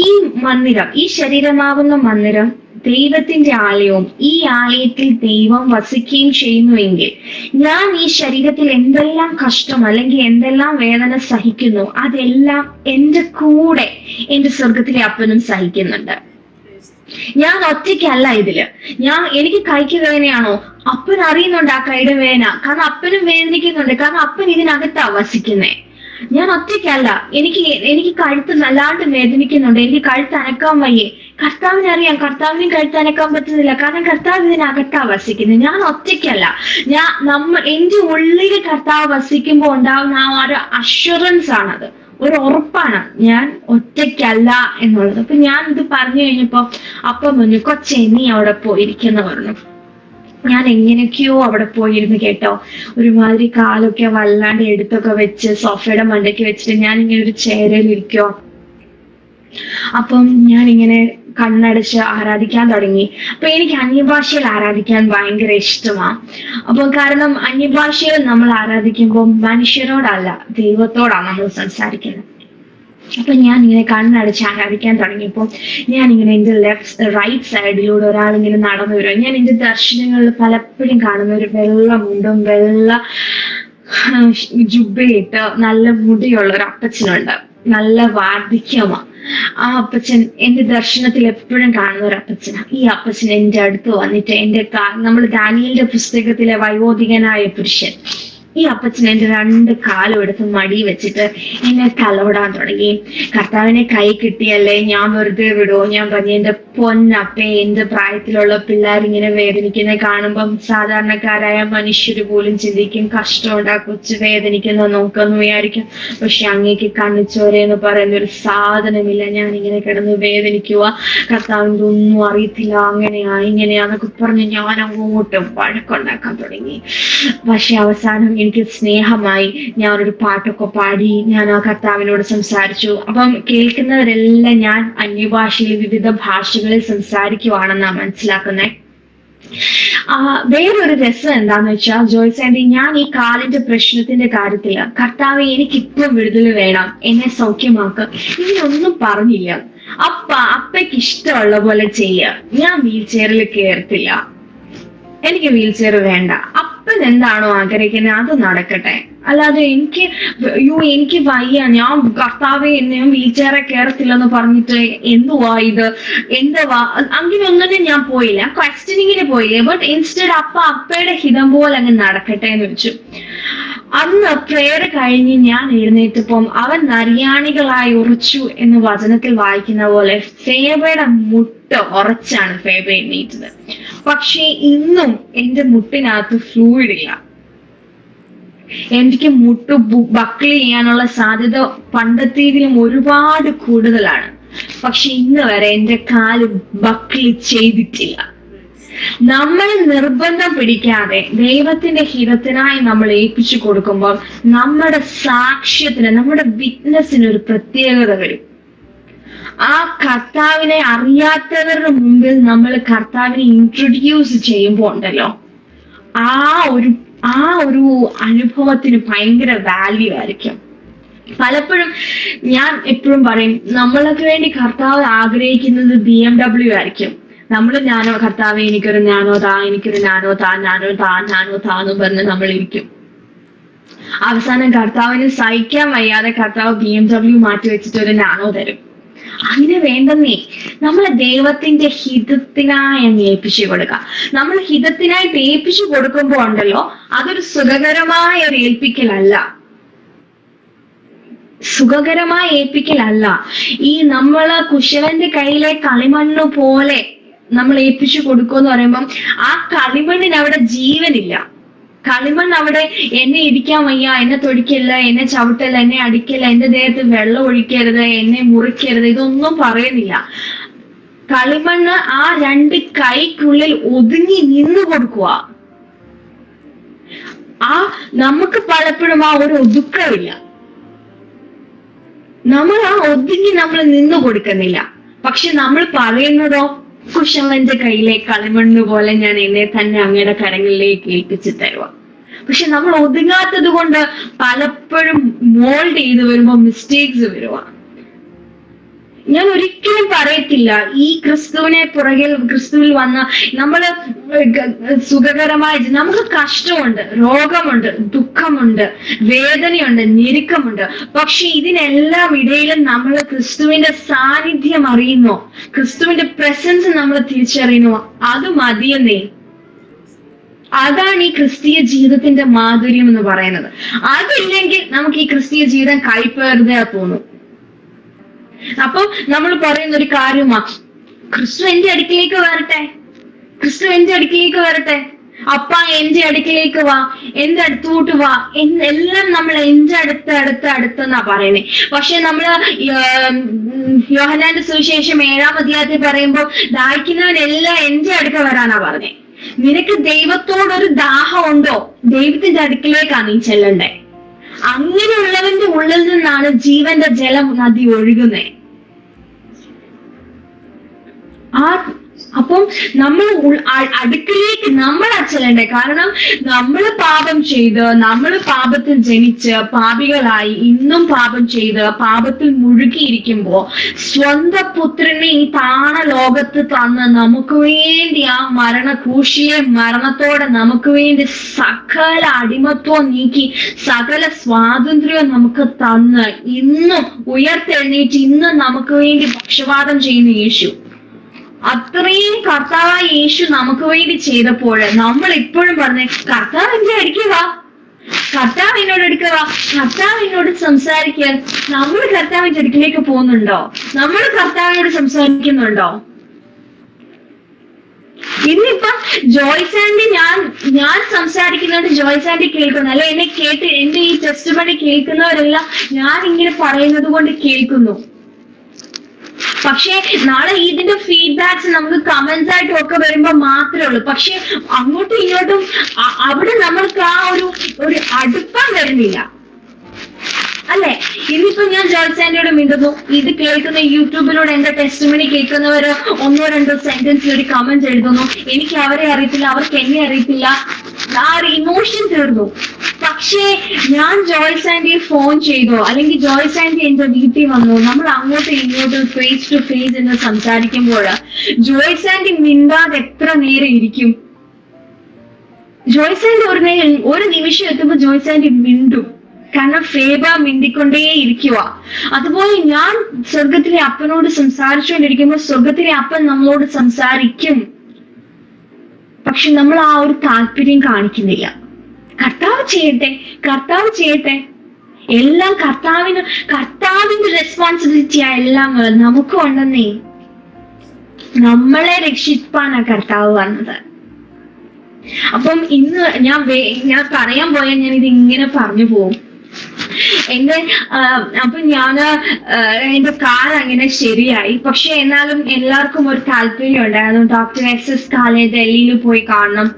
ഈ മന്ദിരം, ഈ ശരീരമാകുന്ന മന്ദിരം ദൈവത്തിന്റെ ആലയവും ഈ ആലയത്തിൽ ദൈവം വസിക്കുകയും ചെയ്യുന്നുവെങ്കിൽ ഞാൻ ഈ ശരീരത്തിൽ എന്തെല്ലാം കഷ്ടം അല്ലെങ്കിൽ എന്തെല്ലാം വേദന സഹിക്കുന്നു അതെല്ലാം എന്റെ കൂടെ എന്റെ സ്വർഗത്തിലെ അപ്പനും സഹിക്കുന്നുണ്ട്. ഞാൻ ഒറ്റയ്ക്കല്ല ഇതില്. എനിക്ക് കൈക്ക് വേദനയാണോ? അപ്പൻ അറിയുന്നുണ്ട് ആ കൈയുടെ വേദന, കാരണം അപ്പനും വേദനിക്കുന്നുണ്ട്, കാരണം അപ്പൻ ഇതിനകത്താ വസിക്കുന്നേ. ഞാൻ ഒറ്റയ്ക്കല്ല. എനിക്ക് കഴുത്ത് നല്ലാണ്ട് വേദനിക്കുന്നുണ്ട്, എനിക്ക് കഴുത്ത് അനക്കാൻ വയ്യേ. കർത്താവിനറിയാം, കർത്താവിനും കഴുത്ത് അനക്കാൻ പറ്റുന്നില്ല, കാരണം കർത്താവ് ഇതിനകത്താ വസിക്കുന്നത്. ഞാൻ ഒറ്റയ്ക്കല്ല. എന്റെ ഉള്ളിൽ കർത്താവ് വസിക്കുമ്പോൾ ഉണ്ടാവുന്ന ആ ഒരു അഷ്വറൻസ് ആണത്, ഒരു ഉറപ്പാണ് ഞാൻ ഒറ്റയ്ക്കല്ല എന്നുള്ളത്. അപ്പൊ ഞാൻ ഇത് പറഞ്ഞു കഴിഞ്ഞപ്പോ അപ്പം പറഞ്ഞു കൊച്ചേ നീ അവിടെ പോയിരിക്കുന്ന പറഞ്ഞു. ഞാൻ എങ്ങനെയൊക്കെയോ അവിടെ പോയിരുന്നു കേട്ടോ. ഒരുമാതിരി കാലൊക്കെ വല്ലാണ്ട് എടുത്തൊക്കെ വെച്ച് സോഫയുടെ മണ്ടയ്ക്ക് വെച്ചിട്ട് ഞാൻ ഇങ്ങനെ ഒരു ചേരയിൽ ഇരിക്കോ. അപ്പം ഞാൻ ഇങ്ങനെ കണ്ണടച്ച് ആരാധിക്കാൻ തുടങ്ങി. അപ്പൊ എനിക്ക് അന്യഭാഷയിൽ ആരാധിക്കാൻ ഭയങ്കര ഇഷ്ടമാണ്. അപ്പം കാരണം അന്യഭാഷയിൽ നമ്മൾ ആരാധിക്കുമ്പോൾ മനുഷ്യരോടല്ല ദൈവത്തോടാണ് നമ്മൾ സംസാരിക്കുന്നത്. അപ്പൊ ഞാൻ ഇങ്ങനെ കണ്ണടച്ച് ആരാധിക്കാൻ തുടങ്ങിയപ്പോൾ ഞാൻ ഇങ്ങനെ എന്റെ റൈറ്റ് സൈഡിലൂടെ ഒരാളിങ്ങനെ നടന്നു വരും. ഞാൻ എന്റെ ദർശനങ്ങളിൽ പലപ്പോഴും കാണുന്ന ഒരു വെള്ള മുണ്ടും വെള്ള ജുബയിട്ട് നല്ല മുടിയുള്ള ഒരു അപ്പച്ചനുണ്ട്, നല്ല വാർദ്ധക്യമാണ്. ആ അപ്പച്ചൻ എന്റെ ദർശനത്തിൽ എപ്പോഴും കാണുന്ന ഒരു അപ്പച്ചനാണ്. ഈ അപ്പച്ചൻ എന്റെ അടുത്ത് വന്നിട്ട് നമ്മൾ ദാനിയേലിന്റെ പുസ്തകത്തിലെ വയോധികനായ പുരുഷൻ, ഈ അപ്പച്ചൻ എന്റെ 2 കാലും എടുത്ത് മടി വെച്ചിട്ട് എന്നെ തലോടാൻ തുടങ്ങി. കർത്താവിനെ കൈ കിട്ടിയല്ലേ, ഞാൻ വെറുതെ വിടുവോ? ഞാൻ പറഞ്ഞു എന്റെ പൊന്നപ്പേ, എന്റെ പ്രായത്തിലുള്ള പിള്ളേരിങ്ങനെ വേദനിക്കുന്നത് കാണുമ്പം സാധാരണക്കാരായ മനുഷ്യര് പോലും ചിന്തിക്കും കഷ്ടമുണ്ടാ, കൊച്ചു വേദനിക്കുന്ന നോക്കാന്ന് വിചാരിക്കും. പക്ഷെ അങ്ങേക്ക് കണ്ണിച്ചോരെന്ന് പറയുന്ന ഒരു സാധനമില്ല. ഞാൻ ഇങ്ങനെ കിടന്ന് വേദനിക്കുക, കർത്താവിന്റെ ഒന്നും അറിയത്തില്ല, അങ്ങനെയാ ഇങ്ങനെയാന്നൊക്കെ പറഞ്ഞ് ഞാൻ അങ്ങോട്ടും വഴക്കുണ്ടാക്കാൻ തുടങ്ങി. പക്ഷെ അവസാനം എനിക്ക് സ്നേഹമായി. ഞാനൊരു പാട്ടൊക്കെ പാടി ഞാൻ ആ കർത്താവിനോട് സംസാരിച്ചു. അപ്പം കേൾക്കുന്നവരെല്ലാം ഞാൻ അന്യഭാഷയിൽ വിവിധ ഭാഷകളിൽ സംസാരിക്കുവാണെന്നാ മനസ്സിലാക്കുന്നത്. വേറൊരു രസം എന്താന്ന് വെച്ചാൽ ജോയ്സ് ആൻഡി, ഞാൻ ഈ കാലിന്റെ പ്രശ്നത്തിന്റെ കാര്യത്തില് കർത്താവ് എനിക്കിപ്പം വിടുതൽ വേണം, എന്നെ സൗഖ്യമാക്കുക, ഇങ്ങനൊന്നും പറഞ്ഞില്ല. അപ്പയ്ക്ക് ഇഷ്ടമുള്ള പോലെ ചെയ്യുക. ഞാൻ വീൽ ചെയറിൽ കയറത്തില്ല, എനിക്ക് വീൽ ചെയർ വേണ്ട. അപ്പൻ എന്താണോ ആഗ്രഹിക്കുന്നത് അത് നടക്കട്ടെ, അല്ലാതെ എനിക്ക് വയ്യ, ഞാൻ കർത്താവെ ഞാൻ വീൽ ചെയറെ കയറത്തില്ലെന്ന് പറഞ്ഞിട്ട് എന്തുവാ അങ്ങനെയൊന്നും ഞാൻ പോയില്ല, ക്വസ്റ്റ്യനിങ്ങിന് പോയില്ലേ. ബട്ട് ഇൻസ്റ്റെഡ് അപ്പയുടെ ഹിതം പോലെ അങ്ങ് നടക്കട്ടെ എന്ന് വെച്ചു. അന്ന് പ്രെയർ കഴിഞ്ഞ് ഞാൻ എഴുന്നേറ്റപ്പം അവൻ നരിയാണികളായി ഉറച്ചു എന്ന് വചനത്തിൽ വായിക്കുന്ന പോലെ ഫേബയുടെ മുട്ട് ഉറച്ചാണ് ഫേബ എഴുന്നേറ്റത്. പക്ഷെ ഇന്നും എന്റെ മുട്ടിനകത്ത് ഫ്ലൂയിഡ് ഇല്ല. എനിക്ക് മുട്ട് ബക്കിൾ ചെയ്യാനുള്ള സാധ്യത പണ്ടത്തേതിലും ഒരുപാട് കൂടുതലാണ്. പക്ഷെ ഇന്ന് വരെ എന്റെ കാല് ബക്കിൾ ചെയ്തിട്ടില്ല. നമ്മൾ നിർബന്ധം പിടിക്കാതെ ദൈവത്തിന്റെ ഹിതത്തിനായി നമ്മൾ ഏൽപ്പിച്ചു കൊടുക്കുമ്പോൾ നമ്മുടെ സാക്ഷ്യത്തിന്, നമ്മുടെ വിറ്റ്നസിന് ഒരു പ്രത്യേകത വരും. ആ കർത്താവിനെ അറിയാത്തവരുടെ മുമ്പിൽ നമ്മൾ കർത്താവിനെ ഇൻട്രൊഡ്യൂസ് ചെയ്യുമ്പോൾ ഉണ്ടല്ലോ, ആ ഒരു അനുഭവത്തിന് ഭയങ്കര വാല്യൂ ആയിരിക്കും. പലപ്പോഴും ഞാൻ എപ്പോഴും പറയും, നമ്മൾക്ക് വേണ്ടി കർത്താവ് ആഗ്രഹിക്കുന്നത് BMW ആയിരിക്കും. ഞാനോ കർത്താവ് എനിക്കൊരു നാനോ താ എന്ന് പറഞ്ഞ് നമ്മൾ ഇരിക്കും. അവസാനം കർത്താവിന് സഹിക്കാൻ വയ്യാതെ കർത്താവ് BMW മാറ്റി വെച്ചിട്ട് ഒരു നാനോ തരും. അങ്ങനെ വേണ്ടെന്നേ, നമ്മളെ ദൈവത്തിന്റെ ഹിതത്തിനായി അങ്ങ് ഏൽപ്പിച്ചു കൊടുക്കുക. നമ്മൾ ഹിതത്തിനായിട്ട് ഏൽപ്പിച്ചു കൊടുക്കുമ്പോ ഉണ്ടല്ലോ, അതൊരു സുഖകരമായ ഒരു ഏൽപ്പിക്കലല്ല. സുഖകരമായി ഏൽപ്പിക്കലല്ല. ഈ നമ്മള് കുശവന്റെ കയ്യിലെ കളിമണ്ണ് പോലെ നമ്മൾ ഏൽപ്പിച്ചു കൊടുക്കുമെന്ന് പറയുമ്പം ആ കളിമണ്ണിന് അവിടെ ജീവനില്ല. കളിമണ്ണ് അവിടെ എന്നെ ഇടിക്കാൻ വയ്യ, എന്നെ തൊടിക്കല്ല, എന്നെ ചവിട്ടല്ല, എന്നെ അടിക്കല്ല, എന്റെ ദേഹത്ത് വെള്ളം ഒഴിക്കരുത്, എന്നെ മുറിക്കരുത്, ഇതൊന്നും പറയുന്നില്ല. കളിമണ്ണ് ആ 2 കൈക്കുള്ളിൽ ഒതുങ്ങി നിന്നു കൊടുക്കുക. നമുക്ക് പലപ്പോഴും ആ ഒരു ഒതുക്കമില്ല. നമ്മൾ ആ ഒതുങ്ങി നമ്മൾ നിന്നു കൊടുക്കുന്നില്ല. പക്ഷെ നമ്മൾ പറയുന്നതോ കുശവന്റെ കയ്യിലെ കളിമണ്ണ് പോലെ ഞാൻ എന്നെ തന്നെ അങ്ങയുടെ കരങ്ങളിലേക്ക് ഏൽപ്പിച്ചു തരുക. പക്ഷെ നമ്മൾ ഒതുങ്ങാത്തത് കൊണ്ട് പലപ്പോഴും മോൾഡ് ചെയ്ത് വരുമ്പോ മിസ്റ്റേക്സ് വരുക. ഞാൻ ഒരിക്കലും പറയത്തില്ല ഈ ക്രിസ്തുവിൽ വന്ന നമ്മള് സുഖകരമായ നമുക്ക് കഷ്ടമുണ്ട്, രോഗമുണ്ട്, ദുഃഖമുണ്ട്, വേദനയുണ്ട്, ഞെരുക്കമുണ്ട്. പക്ഷെ ഇതിനെല്ലാം ഇടയിലും നമ്മൾ ക്രിസ്തുവിന്റെ സാന്നിധ്യം അറിയുന്നു, ക്രിസ്തുവിന്റെ പ്രസൻസ് നമ്മൾ തിരിച്ചറിയുന്നു. അത് മതിയെന്നേ. അതാണ് ഈ ക്രിസ്തീയ ജീവിതത്തിന്റെ മാധുര്യം എന്ന് പറയുന്നത്. അതില്ലെങ്കിൽ നമുക്ക് ഈ ക്രിസ്തീയ ജീവിതം കൈപ്പേറുതേ തോന്നും. അപ്പൊ നമ്മൾ പറയുന്ന ഒരു കാര്യമാ, ക്രിസ്തു എന്റെ അടുക്കിലേക്ക് വരട്ടെ, ക്രിസ്തു എന്റെ അടുക്കിലേക്ക് വരട്ടെ, അപ്പ എന്റെ അടുക്കിലേക്ക് വാ, എന്റെ അടുത്തോട്ട് വാ എന്നെല്ലാം നമ്മൾ എന്റെ അടുത്തെന്നാ പറയുന്നത്. പക്ഷെ നമ്മള് യോഹന്നാന്റെ സുവിശേഷം 7-ാം അധ്യായത്തിൽ പറയുമ്പോൾ ദാഹിക്കുന്നവനെല്ലാം എന്റെ അടുക്ക വരാനാ പറഞ്ഞേ. നിനക്ക് ദൈവത്തോടൊരു ദാഹം ഉണ്ടോ? ദൈവത്തിന്റെ അടുക്കിലേക്കാണ് നീ ചെല്ലണ്ടേ. അങ്ങനെയുള്ളവന്റെ ഉള്ളിൽ നിന്നാണ് ജീവന്റെ ജലം നദി ഒഴുകുന്നേ. അപ്പം നമ്മൾ അടുക്കിലേക്ക് നമ്മളാ ചെല്ലണ്ടേ. കാരണം നമ്മൾ പാപം ചെയ്ത്, നമ്മൾ പാപത്തിൽ ജനിച്ച് പാപികളായി ഇന്നും പാപം ചെയ്ത് പാപത്തിൽ മുഴുകിയിരിക്കുമ്പോ സ്വന്തം പുത്രനെ ഈ താണ ലോകത്ത് തന്ന് നമുക്ക് വേണ്ടി ആ ക്രൂശിലെ മരണത്തോടെ നമുക്ക് വേണ്ടി സകല അടിമത്വം നീക്കി സകല സ്വാതന്ത്ര്യവും നമുക്ക് തന്ന് ഇന്നും ഉയർത്തെഴുന്നേറ്റ് ഇന്നും നമുക്ക് വേണ്ടി പക്ഷപാതം ചെയ്യുന്ന യേശു, അത്രയും കർത്താവായ യേശു നമുക്ക് വേണ്ടി ചെയ്തപ്പോൾ നമ്മൾ ഇപ്പോഴും പറഞ്ഞേ കർത്താവ് എന്റെ അടുക്കുക, കർത്താവ് എന്നോട് എടുക്കുക, കർത്താവ് എന്നോട് സംസാരിക്കുക. നമ്മൾ കർത്താവിന്റെ അടുക്കിലേക്ക് പോകുന്നുണ്ടോ? നമ്മൾ കർത്താവിനോട് സംസാരിക്കുന്നുണ്ടോ? ഇന്നിപ്പൊ ജോയ്സ് ആന്റി ഞാൻ സംസാരിക്കുന്നതുകൊണ്ട് ജോയ്സ് ആന്റി കേൾക്കുന്നു, അല്ലെ എന്നെ കേട്ട് എന്റെ ഈ ടെസ്റ്റ് മണി കേൾക്കുന്നവരെല്ലാം ഞാൻ ഇങ്ങനെ പറയുന്നത് കൊണ്ട് കേൾക്കുന്നു. പക്ഷെ നാളെ ഇതിന്റെ ഫീഡ്ബാക്സ് നമുക്ക് കമന്റ്സ് ആയിട്ടും ഒക്കെ വരുമ്പോ മാത്രമേ ഉള്ളൂ. പക്ഷെ അങ്ങോട്ടും ഇങ്ങോട്ടും അവിടെ നമ്മൾക്ക് ആ ഒരു അടുപ്പം വരുന്നില്ല, അല്ലെ? ഇന്നിപ്പോ ഞാൻ ജോയ്സ് ആന്റിയോട് മിണ്ടുന്നു, ഇത് കേൾക്കുന്ന യൂട്യൂബിലൂടെ എന്റെ ടെസ്റ്റിമണി കേൾക്കുന്നവര് 1-2 സെന്റൻസിൽ ഒരു കമന്റ് എഴുതുന്നു. എനിക്ക് അവരെ അറിയത്തില്ല, അവർക്ക് എന്നെ അറിയത്തില്ല, ആ ഒരു ഇമോഷൻ തീർന്നു. പക്ഷേ ഞാൻ ജോയ്സ് ആന്റിയെ ഫോൺ ചെയ്തോ അല്ലെങ്കിൽ ജോയ്സ് ആന്റി എന്റെ വീട്ടിൽ വന്നു, നമ്മൾ അങ്ങോട്ടും ഇങ്ങോട്ടും ഫേസ് ടു ഫേസ് എന്ന് സംസാരിക്കുമ്പോൾ ജോയ്സ് ആന്റി മിണ്ടാതെ എത്ര നേരം ഇരിക്കും? ജോയ്സ് ആന്റി ഒരു നിമിഷം എത്തുമ്പോ ജോയ്സ് ആന്റി മിണ്ടും, കാരണം ഫേബ മിണ്ടിക്കൊണ്ടേ ഇരിക്കുക. അതുപോലെ ഞാൻ സ്വർഗത്തിലെ അപ്പനോട് സംസാരിച്ചുകൊണ്ടിരിക്കുമ്പോൾ സ്വർഗത്തിലെ അപ്പൻ നമ്മളോട് സംസാരിക്കും. പക്ഷെ നമ്മൾ ആ ഒരു താല്പര്യം കാണിക്കുന്നില്ല. കർത്താവ് ചെയ്യട്ടെ എല്ലാം കർത്താവിന്റെ റെസ്പോൺസിബിലിറ്റിയാ എല്ലാം നമുക്കും ഉണ്ടെന്നേ. നമ്മളെ രക്ഷിപ്പാനാ കർത്താവ് വന്നത്. അപ്പം ഇന്ന് ഞാൻ പറയാൻ പോയാൽ ഞാൻ ഇത് ഇങ്ങനെ പറഞ്ഞു പോകും. അപ്പൊ എന്റെ കാർ അങ്ങനെ ശരിയായി. പക്ഷെ എന്നാലും എല്ലാവർക്കും ഒരു താല്പര്യം ഉണ്ടായിരുന്നു, ഡോക്ടർ SS കാലെ ഡൽഹിയിൽ പോയി കാണണം,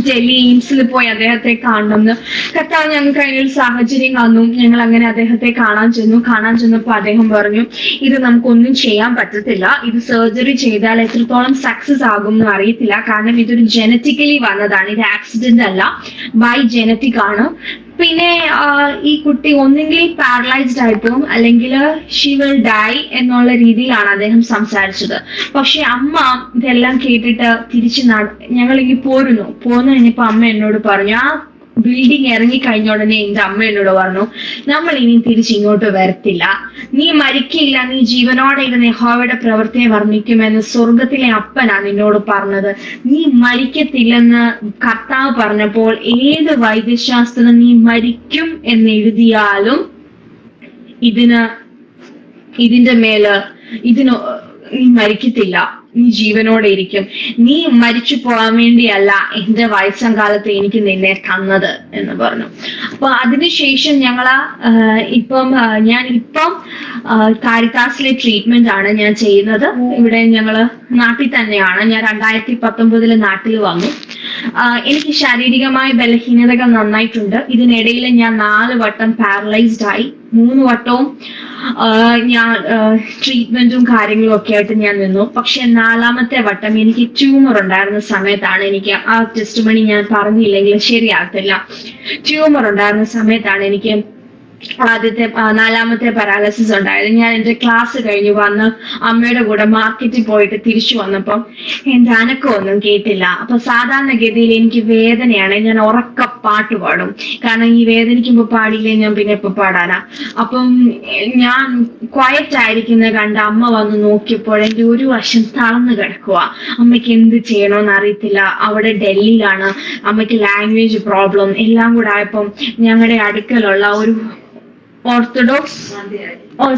ഡൽഹി എയിംസിൽ പോയി അദ്ദേഹത്തെ കാണണമെന്ന്. കർത്താവ് ഞങ്ങൾക്ക് അതിനൊരു സാഹചര്യം വന്നു. ഞങ്ങൾ അങ്ങനെ അദ്ദേഹത്തെ കാണാൻ ചെന്നപ്പോ അദ്ദേഹം പറഞ്ഞു, ഇത് നമുക്കൊന്നും ചെയ്യാൻ പറ്റത്തില്ല, ഇത് സർജറി ചെയ്താൽ എത്രത്തോളം സക്സസ് ആകും എന്ന് അറിയത്തില്ല, കാരണം ഇതൊരു ജനറ്റിക്കലി വന്നതാണ്, ഇത് ആക്സിഡന്റ് അല്ല, ബൈ ജനറ്റിക് ആണ്. പിന്നെ ഈ കുട്ടി ഒന്നെങ്കിൽ പാരലൈസ്ഡ് ആയിപ്പോവും അല്ലെങ്കിൽ ഷീ വിൽ ഡൈ എന്നുള്ള രീതിയിലാണ് അദ്ദേഹം സംസാരിച്ചത്. പക്ഷെ അമ്മ ഇതെല്ലാം കേട്ടിട്ട് ഞങ്ങൾ ഇങ്ങനെ പോന്നു കഴിഞ്ഞപ്പോ അമ്മ എന്നോട് പറഞ്ഞു, ആ ബിൽഡിംഗ് ഇറങ്ങി കഴിഞ്ഞ ഉടനെ എന്റെ അമ്മ എന്നോട് പറഞ്ഞു, നമ്മൾ ഇനി തിരിച്ചിങ്ങോട്ട് വരത്തില്ല, നീ മരിക്കില്ല, നീ ജീവനോടെ ഇരുന്ന് യഹോവയുടെ പ്രവൃത്തിയെ വർണ്ണിക്കുമെന്ന് സ്വർഗത്തിലെ അപ്പനാ നിന്നോട് പറഞ്ഞത്, നീ മരിക്കത്തില്ലെന്ന് കർത്താവ് പറഞ്ഞപ്പോൾ ഏത് വൈദ്യശാസ്ത്രം നീ മരിക്കും എന്ന് എഴുതിയാലും ഇതിന്റെ മേല് നീ മരിക്കത്തില്ല, നീ ജീവനോടെ ഇരിക്കും, നീ മരിച്ചു പോകാൻ വേണ്ടിയല്ല എന്റെ വയസ്സാം കാലത്ത് എനിക്ക് നിന്നെ തന്നത് എന്ന് പറഞ്ഞു. അപ്പൊ അതിനുശേഷം ഞാനിപ്പം കാരിത്താസിലെ ട്രീറ്റ്മെന്റ് ആണ് ഞാൻ ചെയ്യുന്നത്. ഇവിടെ ഞങ്ങള് നാട്ടിൽ തന്നെയാണ്. ഞാൻ 2019 നാട്ടിൽ വന്നു. എനിക്ക് ശാരീരികമായ ബലഹീനതകൾ നന്നായിട്ടുണ്ട്. ഇതിനിടയിൽ ഞാൻ 4 വട്ടം പാരലൈസ്ഡ് ആയി. 3 വട്ടവും ഞാൻ ട്രീറ്റ്മെന്റും കാര്യങ്ങളും ഒക്കെ ആയിട്ട് ഞാൻ നിന്നു. പക്ഷെ 4ാമത്തെ വട്ടം എനിക്ക് ട്യൂമർ ഉണ്ടായിരുന്ന സമയത്താണ്, എനിക്ക് ആ ടെസ്റ്റ് മണി ഞാൻ പറഞ്ഞില്ലെങ്കിൽ ശരിയാകത്തില്ല. ട്യൂമർ ഉണ്ടായിരുന്ന സമയത്താണ് എനിക്ക് 4ാമത്തെ പാരാലിസിസ് ഉണ്ടായത്. ഞാൻ എന്റെ ക്ലാസ് കഴിഞ്ഞ് വന്ന് അമ്മയുടെ കൂടെ മാർക്കറ്റിൽ പോയിട്ട് തിരിച്ചു വന്നപ്പം എന്റെ അനക്കമൊന്നും കേട്ടില്ല. അപ്പൊ സാധാരണഗതിയിൽ എനിക്ക് വേദനയാണ്, ഞാൻ ഉറക്ക പാട്ട് പാടും. കാരണം ഈ വേദനിക്കുമ്പോ പാടിയില്ലേ ഞാൻ പിന്നെ ഇപ്പൊ പാടാനാ. അപ്പം ഞാൻ ക്വയറ്റ് ആയിരിക്കുന്ന കണ്ട് അമ്മ വന്ന് നോക്കിയപ്പോൾ എന്റെ ഒരു വശം തളർന്നു കിടക്കുക. അമ്മയ്ക്ക് എന്ത് ചെയ്യണോന്ന് അറിയത്തില്ല. അവിടെ ഡൽഹിയിലാണ്, അമ്മയ്ക്ക് ലാംഗ്വേജ് പ്രോബ്ലം എല്ലാം കൂടെ ആയപ്പം ഞങ്ങളുടെ അടുക്കലുള്ള ഒരു ഓർത്തഡോക്സ്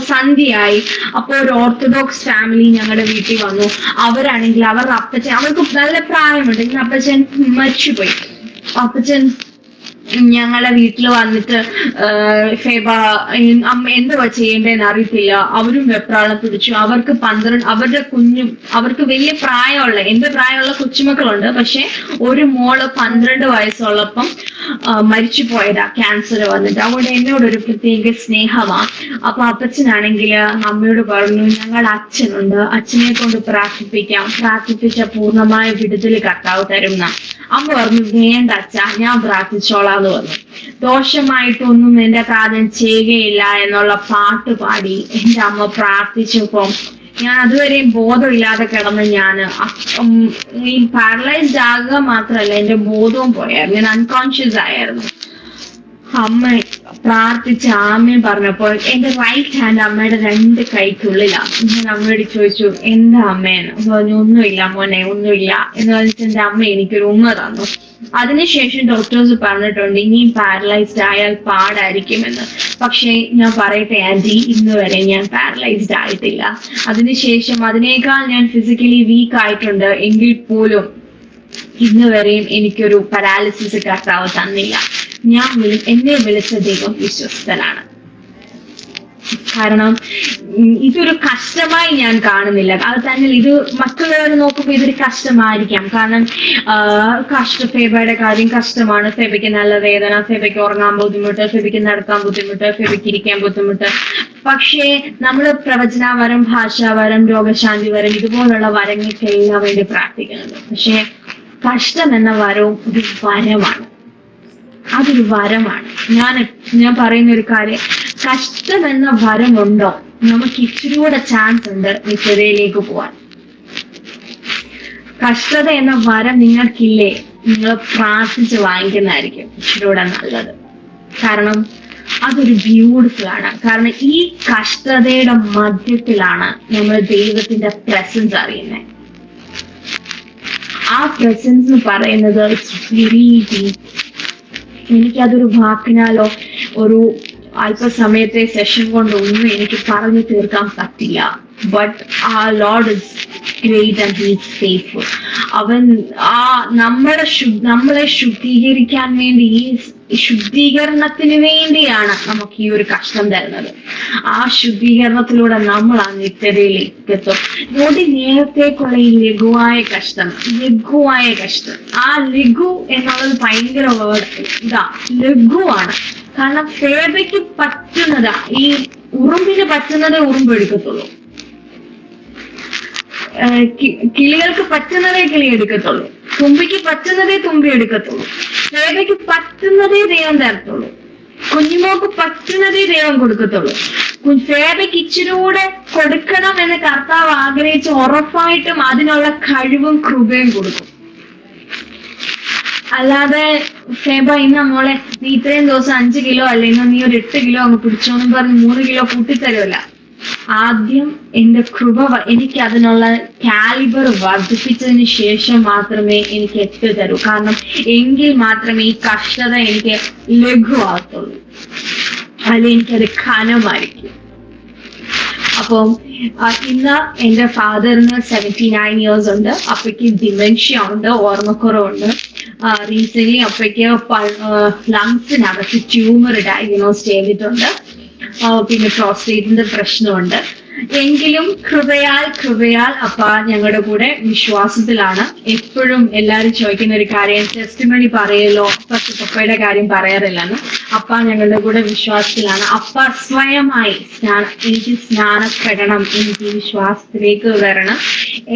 സന്ധ്യയായി. അപ്പൊ ഒരു ഓർത്തഡോക്സ് ഫാമിലി ഞങ്ങളുടെ വീട്ടിൽ വന്നു. അവരാണെങ്കിൽ അവരുടെ അപ്പച്ചൻ, അവർക്ക് നല്ല പ്രായമുണ്ട്, ഇന്ന് അപ്പച്ചൻ മരിച്ചുപോയി. അപ്പച്ചൻ ഞങ്ങളുടെ വീട്ടിൽ വന്നിട്ട് ഫേബ അമ്മ എന്തുവാ ചെയ്യേണ്ടതെന്ന് അറിയത്തില്ല. അവരും വെപ്രാളം പിടിച്ചു. അവർക്ക് വലിയ പ്രായമുള്ള, എന്റെ പ്രായമുള്ള കൊച്ചുമക്കളുണ്ട്. പക്ഷെ ഒരു മോള് 12 വയസ്സുള്ളപ്പം മരിച്ചു പോയതാ, ക്യാൻസർ വന്നിട്ട്. അതുകൊണ്ട് എന്നോടൊരു പ്രത്യേക സ്നേഹമാ. അപ്പൊ അപ്പച്ചനാണെങ്കിൽ അമ്മയോട് പറഞ്ഞു, ഞങ്ങളുടെ അച്ഛനുണ്ട്, അച്ഛനെ കൊണ്ട് പ്രാർത്ഥിപ്പിച്ച പൂർണ്ണമായ വിടുതൽ കർത്താവ് തരുന്ന. അമ്മ പറഞ്ഞു, വേണ്ട അച്ഛ, ഞാൻ പ്രാർത്ഥിച്ചോളാന്ന് പറഞ്ഞു. ദോഷമായിട്ടൊന്നും എന്റെ പ്രാർത്ഥന ചെയ്യുകയില്ല എന്നുള്ള പാട്ട് പാടി എന്റെ അമ്മ പ്രാർത്ഥിച്ചപ്പം ഞാൻ അതുവരെയും ബോധമില്ലാതെ കിടന്ന് ഈ പാരലൈസ്ഡ് ആകുക മാത്രമല്ല, എന്റെ ബോധവും പോയായിരുന്നു. ഞാൻ അൺകോൺഷ്യസ് ആയിരുന്നു. അമ്മ പ്രാർത്ഥിച്ച് ആമയും പറഞ്ഞപ്പോൾ എന്റെ റൈറ്റ് ഹാൻഡ് അമ്മയുടെ 2 കൈക്കുള്ളിലാണ്. ഞാൻ അമ്മയോട് ചോദിച്ചു, എന്താ അമ്മേന്ന് പറഞ്ഞു. ഒന്നുമില്ല മോനെ, ഒന്നുമില്ല എന്ന് പറഞ്ഞിട്ട് എന്റെ അമ്മ എനിക്കൊരു ഉമ്മ തന്നു. അതിനുശേഷം ഡോക്ടേഴ്സ് പറഞ്ഞിട്ടുണ്ട് ഇനിയും പാരലൈസ്ഡ് ആയാൽ പാടായിരിക്കുമെന്ന്. പക്ഷെ ഞാൻ പറയട്ടെ ആന്റി, ഇന്ന് വരെ ഞാൻ പാരലൈസ്ഡ് ആയിട്ടില്ല. അതിനുശേഷം അതിനേക്കാൾ ഞാൻ ഫിസിക്കലി വീക്ക് ആയിട്ടുണ്ട്. എങ്കിൽ പോലും ഇന്ന് വരെയും എനിക്കൊരു പാരാലിസിസ് കർത്താവ് തന്നില്ല. എന്നെ വിളിച്ച ദൈവം വിശ്വസ്തനാണ്. കാരണം ഇതൊരു കഷ്ടമായി ഞാൻ കാണുന്നില്ല. അത് തന്നെ ഇത് മറ്റുള്ളവർ നോക്കുമ്പോൾ ഇതൊരു കഷ്ടമായിരിക്കാം. കാരണം ഫേബയുടെ കാര്യം കഷ്ടമാണ്. ഫേബയ്ക്ക് നല്ല വേദന, ഫേബയ്ക്ക് ഉറങ്ങാൻ ബുദ്ധിമുട്ട്, ഫേബയ്ക്ക് നടക്കാൻ ബുദ്ധിമുട്ട്, ഫേബയ്ക്ക് ഇരിക്കാൻ ബുദ്ധിമുട്ട്. പക്ഷേ നമ്മൾ പ്രവചനാവരം, ഭാഷാവരം, രോഗശാന്തി വരം ഇതുപോലുള്ള വരങ്ങൾക്കെല്ലാം വേണ്ടി പ്രാർത്ഥിക്കുന്നുണ്ട്. പക്ഷെ കഷ്ടം എന്ന വരവും ഒരു വരമാണ്. അതൊരു വരമാണ്. ഞാൻ പറയുന്ന ഒരു കാര്യം, കഷ്ടം എന്ന വരമുണ്ടോ, നമുക്ക് ഇച്ചിരികൂടെ ചാൻസ് ഉണ്ട് നിത്യതയിലേക്ക് പോവാൻ. കഷ്ടത എന്ന വരം നിങ്ങൾക്കില്ലേ, നിങ്ങൾ പ്രാർത്ഥിച്ച് വാങ്ങിക്കുന്നതായിരിക്കും ഇച്ചിരികൂടെ നല്ലത്. കാരണം അതൊരു ബ്യൂട്ടിഫുൾ ആണ്. കാരണം ഈ കഷ്ടതയുടെ മധ്യത്തിലാണ് നമ്മൾ ദൈവത്തിന്റെ പ്രസൻസ് അറിയുന്നത്. ആ പ്രസൻസ് എന്ന് പറയുന്നത് ഇറ്റ്സ് വെരി ഡീപ്. എനിക്കതൊരു വാക്കിനാലോ ഒരു അല്പസമയത്തെ സെഷൻ കൊണ്ടൊന്നും എനിക്ക് പറഞ്ഞു തീർക്കാൻ പറ്റില്ല. ബട്ട് ആ Lord is great and he is faithful. അവൻ നമ്മളെ ശുദ്ധീകരിക്കാൻ വേണ്ടി, ഈ ശുദ്ധീകരണത്തിന് വേണ്ടിയാണ് നമുക്ക് ഈ ഒരു കഷ്ടം തരുന്നത്. ആ ശുദ്ധീകരണത്തിലൂടെ നമ്മൾ ആ നിത്യതയിലേക്ക് എത്തും. നോടി നേരത്തേക്കുള്ള ഈ ലഘുവായ കഷ്ടം. ആ ലഘു എന്നുള്ളത് ഭയങ്കര ലഘുവാണ്. കാരണം ഫേബയ്ക്ക് പറ്റുന്നതാ, ഈ ഉറുമ്പിന് പറ്റുന്നതേ ഉറുമ്പ് എടുക്കത്തുള്ളൂ. കിളികൾക്ക് പറ്റുന്നതേ കിളി എടുക്കത്തുള്ളൂ. തുമ്പിക്ക് പറ്റുന്നതേ തുമ്പി എടുക്കത്തുള്ളൂ. ഫേബയ്ക്ക് പറ്റുന്നതേ ദൈവം തരത്തുള്ളൂ. കുഞ്ഞുമോക്ക് പറ്റുന്നതേ ദൈവം കൊടുക്കത്തുള്ളൂ. ഫേബയ്ക്ക് ഇച്ചിരൂടെ കൊടുക്കണം എന്ന് കർത്താവ് ആഗ്രഹിച്ച് ഉറപ്പായിട്ടും അതിനുള്ള കഴിവും കൃപയും കൊടുക്കും. അല്ലാതെ ഫേബ ഇന്ന മോളെ നീ ഇത്രയും ദിവസം 5 കിലോ അല്ലെ, ഇന്ന് നീ ഒരു 8 കിലോ അങ്ങ് പിടിച്ചോന്നും പറഞ്ഞ് 3 കിലോ കൂട്ടിത്തരുമല്ല. ആദ്യം എന്റെ കൃപ എനിക്ക് അതിനുള്ള കാലിബർ വർദ്ധിപ്പിച്ചതിന് ശേഷം മാത്രമേ എനിക്ക് എത്തി തരൂ. കാരണം എങ്കിൽ മാത്രമേ ഈ കഷ്ടത എനിക്ക് ലഘുവാകത്തുള്ളൂ. അല്ലെങ്കിൽ എനിക്കത് ഘനമായിരിക്കും. അപ്പം ഇന്ന് എന്റെ ഫാദറിന് 79 ഇയേഴ്സ് ഉണ്ട്. അപ്പയ്ക്ക് ഡിമെൻഷ്യ ഉണ്ട്, ഓർമ്മക്കുറവുണ്ട്. റീസെന്റ് അപ്പയ്ക്ക് ലങ്സിനകത്ത് ട്യൂമർ ഡയഗ്നോസ് ചെയ്തിട്ടുണ്ട്. പിന്നെ പ്രോസ്റ്റേറ്റിന്റെ പ്രശ്നമുണ്ട്. എങ്കിലും കൃപയാൽ അപ്പ ഞങ്ങളുടെ കൂടെ വിശ്വാസത്തിലാണ്. എപ്പോഴും എല്ലാവരും ചോദിക്കുന്ന ഒരു കാര്യം, ടെസ്റ്റിമണി പറയല്ലോ, പക്ഷെ പപ്പയുടെ കാര്യം പറയാറില്ലെന്ന്. അപ്പ ഞങ്ങളുടെ കൂടെ വിശ്വാസത്തിലാണ്. അപ്പ സ്വയമായി എനിക്ക് സ്നാനപ്പെടണം, എനിക്ക് വിശ്വാസത്തിലേക്ക് വരണം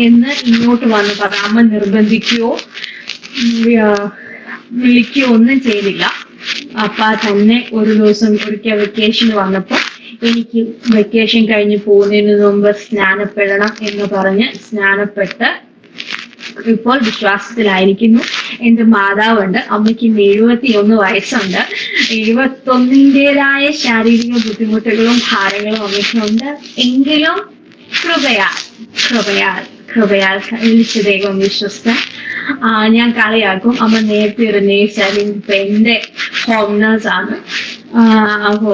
എന്ന് ഇങ്ങോട്ട് വന്ന് പറഞ്ഞു. അമ്മ നിർബന്ധിക്കുകയോ വിളിക്കുകയോ ഒന്നും ചെയ്തില്ല. അപ്പ തന്നെ ഒരു ദിവസം ഒരിക്കൽ വെക്കേഷൻ വന്നപ്പോ എനിക്ക് വെക്കേഷൻ കഴിഞ്ഞ് പോകുന്നതിന് മുമ്പ് സ്നാനപ്പെടണം എന്ന് പറഞ്ഞ് സ്നാനപ്പെട്ട് ഇപ്പോൾ വിശ്വാസത്തിലായിരിക്കുന്നു. എന്റെ മാതാവുണ്ട്. അമ്മയ്ക്ക് 71 വയസ്സുണ്ട്. 71-ന്റേതായ ശാരീരിക ബുദ്ധിമുട്ടുകളും ഭാരങ്ങളും അമ്മയ്ക്കുണ്ട്. എങ്കിലും കൃപയാൽ വിളിച്ച ദൈവം വിശ്വസ്ത. ഞാൻ കളിയാക്കും, അമ്മ നേരത്തെ ഒരു നേഴ്സായിരുന്നു, ഇപ്പൊ എന്റെ ഹോം നേഴ്സാണ്. അപ്പോ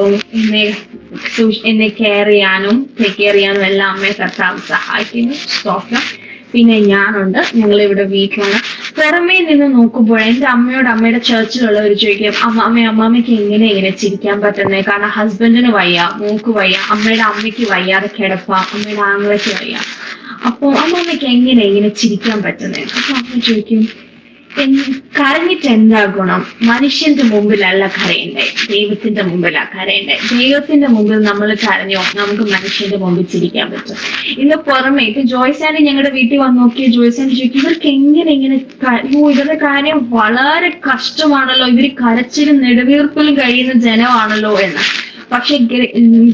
എന്നെ കെയർ ചെയ്യാനും ടേക്ക് കെയർ ചെയ്യാനും എല്ലാം അമ്മയെ കർത്താവ് സഹായിക്കുന്നു. സ്തോത്രം. പിന്നെ ഞാനുണ്ട്, ഞങ്ങൾ ഇവിടെ വീട്ടിലാണ്. പുറമേ നിന്ന് നോക്കുമ്പോൾ എന്റെ അമ്മയുടെ ചർച്ചിലുള്ളവർ ചോദിക്കും, അമ്മയ്ക്ക് ഇങ്ങനെ ചിരിക്കാൻ പറ്റുന്നേ? കാരണം ഹസ്ബൻഡിന് വയ്യ, മോക്ക് വയ്യ, അമ്മയ്ക്ക് വയ്യാതെ കിടപ്പ, അമ്മയുടെ ആങ്ങളയ്ക്ക് വയ്യ. അപ്പൊ അമ്മയ്ക്ക് ഇങ്ങനെ ചിരിക്കാൻ പറ്റുന്നേ? അപ്പൊ അമ്മ ചോദിക്കും, കരഞ്ഞിട്ട് എന്താ ഗുണം? മനുഷ്യന്റെ മുമ്പിലല്ല കരയണ്ടേ, ദൈവത്തിന്റെ മുമ്പിലാ കരയണ്ടേ. ദൈവത്തിന്റെ മുമ്പിൽ നമ്മൾ കരഞ്ഞോ, നമുക്ക് മനുഷ്യന്റെ മുമ്പിൽ ചിരിക്കാൻ പറ്റും. ഇന്ന് പുറമെ ഇപ്പൊ ജോയ്സാൻഡി ഞങ്ങളുടെ വീട്ടിൽ വന്ന് നോക്കിയ ജോയ്സാൻഡി ചോദിക്കും, ഇവർക്ക് ഇങ്ങനെ ഇവരുടെ കാര്യം വളരെ കഷ്ടമാണല്ലോ, ഇവര് കരച്ചിലും നെടുവീർപ്പിലും കഴിയുന്ന ജനമാണല്ലോ എന്ന്. പക്ഷെ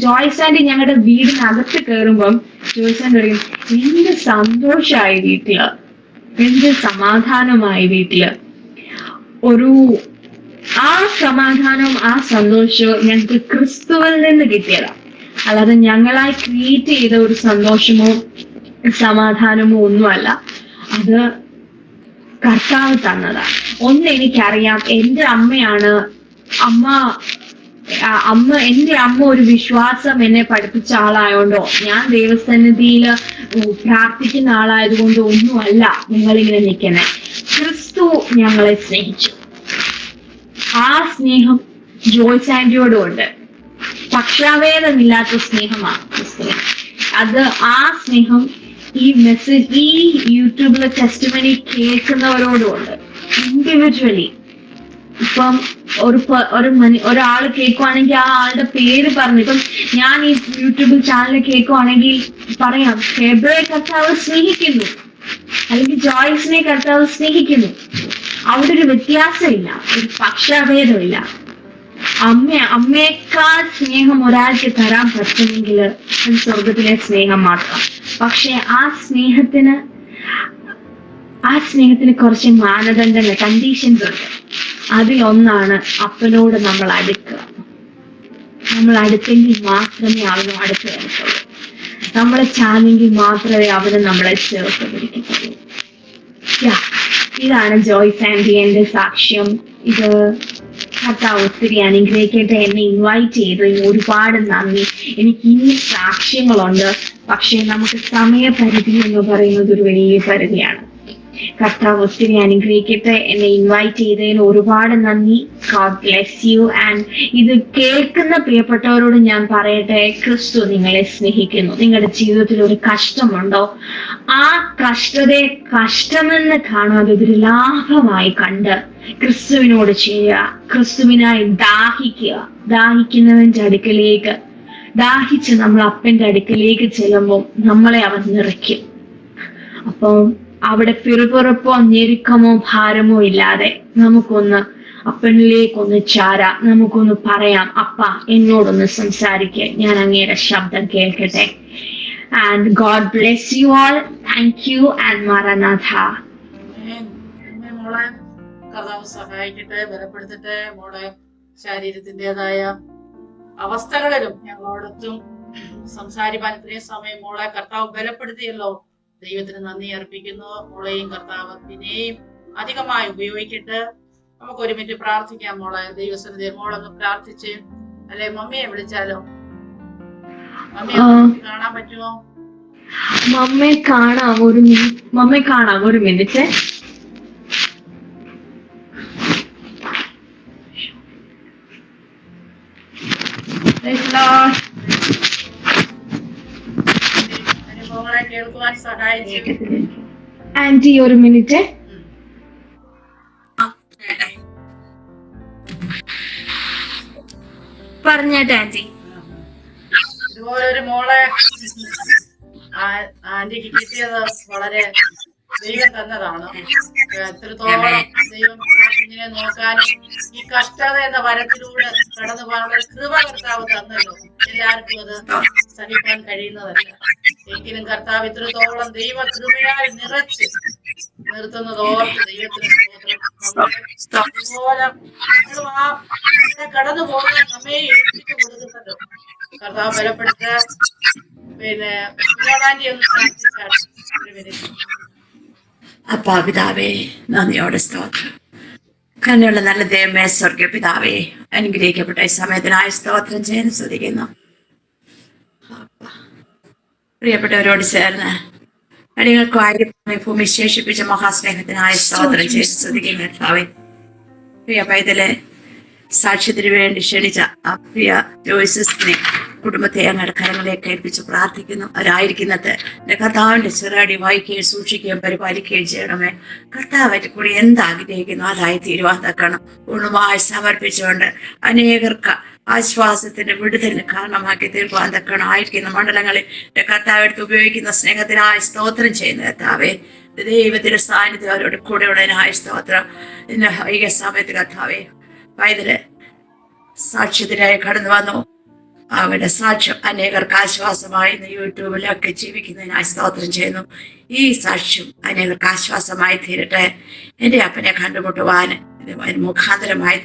ജോയ്സാൻഡി ഞങ്ങളുടെ വീടിനകത്ത് കയറുമ്പം ജോയ്സാൻഡി പറയും, എന്ത് സന്തോഷമായി വീട്ടില്, എന്ത് സമാധാനമായി വീട്ടില്. ആ സമാധാനവും ആ സന്തോഷവും ഞങ്ങൾക്ക് ക്രിസ്തുവിൽ നിന്ന് കിട്ടിയതാണ്. അല്ലാതെ ഞങ്ങളായി ക്രിയേറ്റ് ചെയ്ത ഒരു സന്തോഷമോ സമാധാനമോ ഒന്നുമല്ല, അത് കർത്താവ് തന്നതാണ്. എനിക്കറിയാം, എന്റെ എന്റെ അമ്മ ഒരു വിശ്വാസം എന്നെ പഠിപ്പിച്ച ആളായോണ്ടോ, ഞാൻ ദൈവസന്നിധിയിൽ പ്രാർത്ഥിക്കുന്ന ആളായതുകൊണ്ടോ ഒന്നുമല്ല നിങ്ങളിങ്ങനെ നിൽക്കുന്നത്. ക്രിസ്തു ഞങ്ങളെ സ്നേഹിച്ചു. ആ സ്നേഹം ജോയ്സാൻഡിയോടും ഉണ്ട്. പക്ഷാഭേദമില്ലാത്ത സ്നേഹമാണ് ക്രിസ്തുവിന്. ആ സ്നേഹം ഈ യൂട്യൂബിലെ ടെസ്റ്റിമണി കേൾക്കുന്നവരോടും ഉണ്ട്. ഇൻഡിവിജ്വലി ഇപ്പം ഒരാള് കേൾക്കുവാണെങ്കിൽ ആ ആളുടെ പേര് പറഞ്ഞു, ഇപ്പം ഞാൻ ഈ യൂട്യൂബിൽ ചാനൽ കേൾക്കുവാണെങ്കിൽ പറയാം, ഫെബ്രുവരി കർത്താവ് സ്നേഹിക്കുന്നു, അല്ലെങ്കിൽ ജോയ്സിനെ കർത്താവ് സ്നേഹിക്കുന്നു. അവിടെ ഒരു വ്യത്യാസമില്ല, ഒരു പക്ഷഭേദമില്ല. അമ്മയേക്കാൾ സ്നേഹം ഒരാൾക്ക് തരാൻ പറ്റുമെങ്കിൽ അത് സ്വർഗത്തിലെ സ്നേഹം മാത്രം. പക്ഷെ ആ സ്നേഹത്തിന് കുറച്ച് മാനദണ്ഡങ്ങൾ, കണ്ടീഷൻസ് ഉണ്ട്. അതിലൊന്നാണ് അപ്പനോട് നമ്മൾ അടുക്കുക. നമ്മൾ അടുത്തെങ്കിൽ മാത്രമേ അവനും അടുത്ത് വരത്തുള്ളൂ. നമ്മളെ ചാഞ്ഞെങ്കിൽ മാത്രമേ അവന് നമ്മളെ ചേർത്ത് പിടിക്കത്തുള്ളൂ. ഇതാണ് ജോയ്സാൻഡി എന്റെ സാക്ഷ്യം. ഇത് കർത്താവ് ഒത്തിരി അനുഗ്രഹിക്കട്ടെ. എന്നെ ഇൻവൈറ്റ് ചെയ്തതിന് ഒരുപാട് നന്ദി. എനിക്ക് ഇനി സാക്ഷ്യങ്ങളുണ്ട്, പക്ഷെ നമുക്ക് സമയപരിധി എന്ന് പറയുന്നത് ഒരു വലിയ പരിധിയാണ്. കർത്താവ് ഒത്തിരി അനുഗ്രഹിക്കട്ടെ. എന്നെ ഇൻവൈറ്റ് ചെയ്തതിന് ഒരുപാട് നന്ദി. God bless you. ആൻഡ് ഇത് കേൾക്കുന്ന പ്രിയപ്പെട്ടവരോട് ഞാൻ പറയട്ടെ, ക്രിസ്തു നിങ്ങളെ സ്നേഹിക്കുന്നു. നിങ്ങളുടെ ജീവിതത്തിൽ ഒരു കഷ്ടമുണ്ടോ, ആ കഷ്ടതയെ കഷ്ടമെന്ന് കാണാതെ ഒരു ലാഭമായി കണ്ട് ക്രിസ്തുവിനോട് ചെയ്യുക. ക്രിസ്തുവിനായി ദാഹിക്കുന്നവന്റെ അടുക്കലേക്ക് ദാഹിച്ച് നമ്മൾ അപ്പന്റെ അടുക്കലേക്ക് ചെല്ലുമ്പോൾ നമ്മളെ അവൻ നിറയ്ക്കും. അപ്പം അവിടെ പിറുപിറുപ്പോ ഞെരുക്കമോ ഭാരമോ ഇല്ലാതെ നമുക്കൊന്ന് അപ്പനിലേക്കൊന്ന് ചാരാം. നമുക്കൊന്ന് പറയാം, അപ്പ എന്നോടൊന്ന് സംസാരിക്കുക, ഞാൻ അങ്ങയുടെ ശബ്ദം കേൾക്കട്ടെ. And God bless you all. Thank you and Maranatha. മോളെ കർത്താവ് സഹായിക്കട്ടെ, ബലപ്പെടുത്തട്ടെ. മോളെ ശരീരത്തിൻ്റെതായ അവസ്ഥകളിലും ഞങ്ങളോടൊത്തും സംസാരിക്കാൻ ഇത്രയും സമയം മോളെ കർത്താവ് ബലപ്പെടുത്തിയല്ലോ. ദൈവത്തിന് നന്ദി അർപ്പിക്കുന്നു. മോളെയും കർത്താവ് പിന്നെയും അധികമായി ഉപയോഗിക്കട്ടെ. നമുക്ക് ഒരു മിനിറ്റ് പ്രാർത്ഥിക്കാം. മോളെ ദൈവസന്നിധി മോളൊന്ന് പ്രാർത്ഥിച്ച്, അല്ലെ മമ്മിയെ വിളിച്ചാലോ? കാണാൻ പറ്റുമോ? മമ്മയെ കാണാം ഒരു മിനിറ്റ്. അനുഭവങ്ങളെ കേൾക്കുവാൻ സഹായിച്ചു. ആന്റി ഒരു മിനിറ്റ്. പറഞ്ഞേട്ടെ ആന്റി. ഇതുപോലൊരു മോളെ ആന്റിക്ക് കിട്ടിയത് വളരെ ദൈവം തന്നതാണ്. എത്രത്തോളം ദൈവം ആ കുഞ്ഞിനെ നോക്കാനും ഈ കഷ്ടത എന്ന വരത്തിലൂടെ കടന്നു പോകാനുള്ള കൃപ കർത്താവ് തന്നല്ലോ. എല്ലാവർക്കും അത് സഹിക്കാൻ കഴിയുന്നതല്ല. എങ്കിലും കർത്താവ് ഇത്രത്തോളം ദൈവ കൃപയാൽ നിറച്ച് നിർത്തുന്നത് ഓർത്ത് ദൈവത്തിന് ഇതുപോലെ കടന്നു പോകാൻ നമ്മെ ഏൽപ്പിച്ചു കൊടുക്കുന്നല്ലോ. കർത്താവ് ബലപ്പെടുത്ത. പിന്നെ അപ്പാ പിതാവേ, നന്ദിയോടെ സ്തോത്രം. കണ്ണുള്ള നല്ല ദൈവമേ, സ്വർഗ പിതാവേ, അനുഗ്രഹിക്കപ്പെട്ട ഈ സമയത്തിനായ സ്തോത്രം ചെയ്യാൻ ശ്രദ്ധിക്കുന്നു. പ്രിയപ്പെട്ടവരോട് ചേർന്ന് അടികൾക്കായി ഭൂമി ശേഷിപ്പിച്ച മഹാസ്നേഹത്തിനായ സ്തോത്രം ചെയ്ത് ശ്രദ്ധിക്കുന്ന കർത്താവേ, പ്രിയ പൈതലെ സാക്ഷ്യത്തിന് വേണ്ടി ക്ഷണിച്ച ആ പ്രിയ ജോയ്സിനെ കുടുംബത്തെ അങ്ങയുടെ കരങ്ങളിലേക്ക് ഏൽപ്പിച്ച് പ്രാർത്ഥിക്കുന്നു. അവരായിരിക്കുന്നത് കർത്താവിന്റെ ചിറകടി വായിക്കുകയും സൂക്ഷിക്കുകയും പരിപാലിക്കുകയും ചെയ്യണമേ. കർത്താവിന്റെ കൂടി എന്താഗ്രഹിക്കുന്നു അതായി തീരുവാൻ തക്കണം പൂർണ്ണമായി സമർപ്പിച്ചുകൊണ്ട് അനേകർക്ക് ആശ്വാസത്തിന്റെ വിടുതലിന് കാരണമാക്കി തീർക്കുവാൻ തക്കണം. ആയിരിക്കുന്ന മണ്ഡലങ്ങളിൽ കർത്താവ് എടുത്ത് ഉപയോഗിക്കുന്ന സ്നേഹത്തിനായ സ്തോത്രം ചെയ്യുന്ന കർത്താവേ, ദൈവത്തിന്റെ സാന്നിധ്യം അവരോട് കൂടെ ഉള്ളതിനായ സ്തോത്രം. ഇന്ന് വൈകിയ സമയത്ത് കർത്താവേ, പൈതല് സാക്ഷ്യത്തിനായി കടന്നു വന്നു. അവരുടെ സാക്ഷ്യം അനേകർക്ക് ആശ്വാസമായി യൂട്യൂബിലൊക്കെ ജീവിക്കുന്നതിനായി സ്തോത്രം ചെയ്യുന്നു. ഈ സാക്ഷ്യം അനേകർക്ക് ആശ്വാസമായി തീരട്ടെ. എൻ്റെ അപ്പനെ കണ്ടുമുട്ടുവാൻ മുഖാന്തരമായി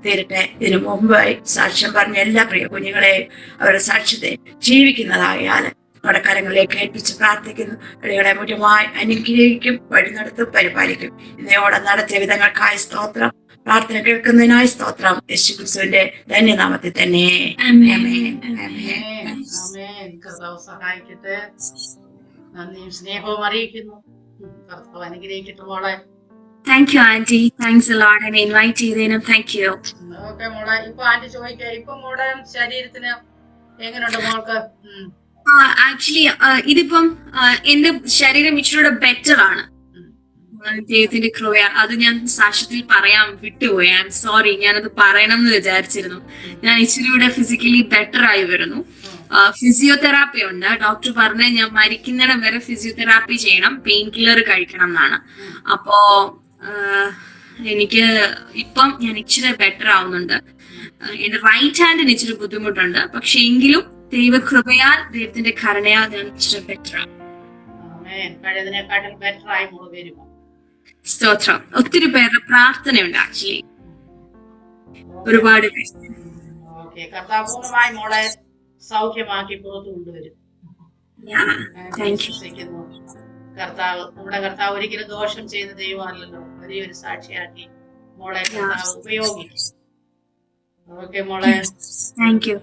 തീരട്ടെ. ഇതിനു മുമ്പായി സാക്ഷ്യം പറഞ്ഞ എല്ലാ പ്രിയ കുഞ്ഞുങ്ങളെയും അവരുടെ സാക്ഷ്യത്തെ ജീവിക്കുന്നതായാൽ നമ്മുടെ കരങ്ങളിലേക്ക് ഏൽപ്പിച്ച് പ്രാർത്ഥിക്കുന്നു. കളികളെ മുഴുവമായി അനുഗ്രഹിക്കും, വഴി നടത്തും, പരിപാലിക്കും. ഇന്നയോടെ നടത്തിയ വിധങ്ങൾക്കായി സ്തോത്രം. പ്രാർത്ഥന കേൾക്കുന്നതിനായി സ്തോത്രം. യേശുക്രിസ്തുവിന്റെ ധന്യനാമത്തിൽ തന്നെ സഹായിക്കട്ടെ. നന്ദിയും സ്നേഹവും അറിയിക്കുന്നു. കർത്താവ് അനുഗ്രഹിക്കട്ടെ മോളെ. Thank you aunty. Thanks a lot എന്നെ ഇൻവൈറ്റ് ചെയ്തതിനും താങ്ക് യു. ഓക്കെ മോളെ, ഇപ്പൊ ആന്റി ചോദിക്കാം, ഇപ്പൊ മോളുടെ ശരീരത്തിന് എങ്ങനെയുണ്ട് മോൾക്ക്? ആക്ച്വലി ഇതിപ്പം എന്റെ ശരീരം ഇച്ചിരൂടെ ബെറ്റർ ആണ്. ദൈവത്തിന്റെ കൃപ. അത് ഞാൻ സാക്ഷ്യത്തിൽ പറയാൻ വിട്ടുപോയി. I am sorry. ഞാനത് പറയണം എന്ന് വിചാരിച്ചിരുന്നു. ഞാൻ ഇച്ചിരി കൂടെ ഫിസിക്കലി ബെറ്റർ ആയി വരുന്നു. ഫിസിയോതെറാപ്പി ഉണ്ട്. ഡോക്ടർ പറഞ്ഞ ഞാൻ മരിക്കുന്നിടം വരെ ഫിസിയോതെറാപ്പി ചെയ്യണം, പെയിൻ കില്ലർ കഴിക്കണം എന്നാണ്. അപ്പോ എനിക്ക് ഇപ്പം ഞാൻ ഇച്ചിരി ബെറ്റർ ആവുന്നുണ്ട്. എന്റെ റൈറ്റ് ഹാൻഡിന് ഇച്ചിരി ബുദ്ധിമുട്ടുണ്ട്. പക്ഷെ എങ്കിലും ദൈവകൃപയാൽ ദൈവത്തിന്റെ കരുണയാൽ ഞാൻ ഇച്ചിരി ബെറ്റർ ആവും. സ്തോത്രം. ഒത്തിരി പേരുടെ പ്രാർത്ഥനയുണ്ട്. ആക്ച്വലി ഒരുപാട് കർത്താവ് മോളെ സൗഖ്യമാക്കി പുറത്തു കൊണ്ടുവരും. കർത്താവ്, നമ്മുടെ കർത്താവ് ഒരിക്കലും ദോഷം ചെയ്യുന്ന ദൈവമല്ലല്ലോ. വലിയൊരു സാക്ഷിയാക്കി മോളെ കർത്താവ് ഉപയോഗിക്കും. ഓക്കെ മോളെ, താങ്ക് യു.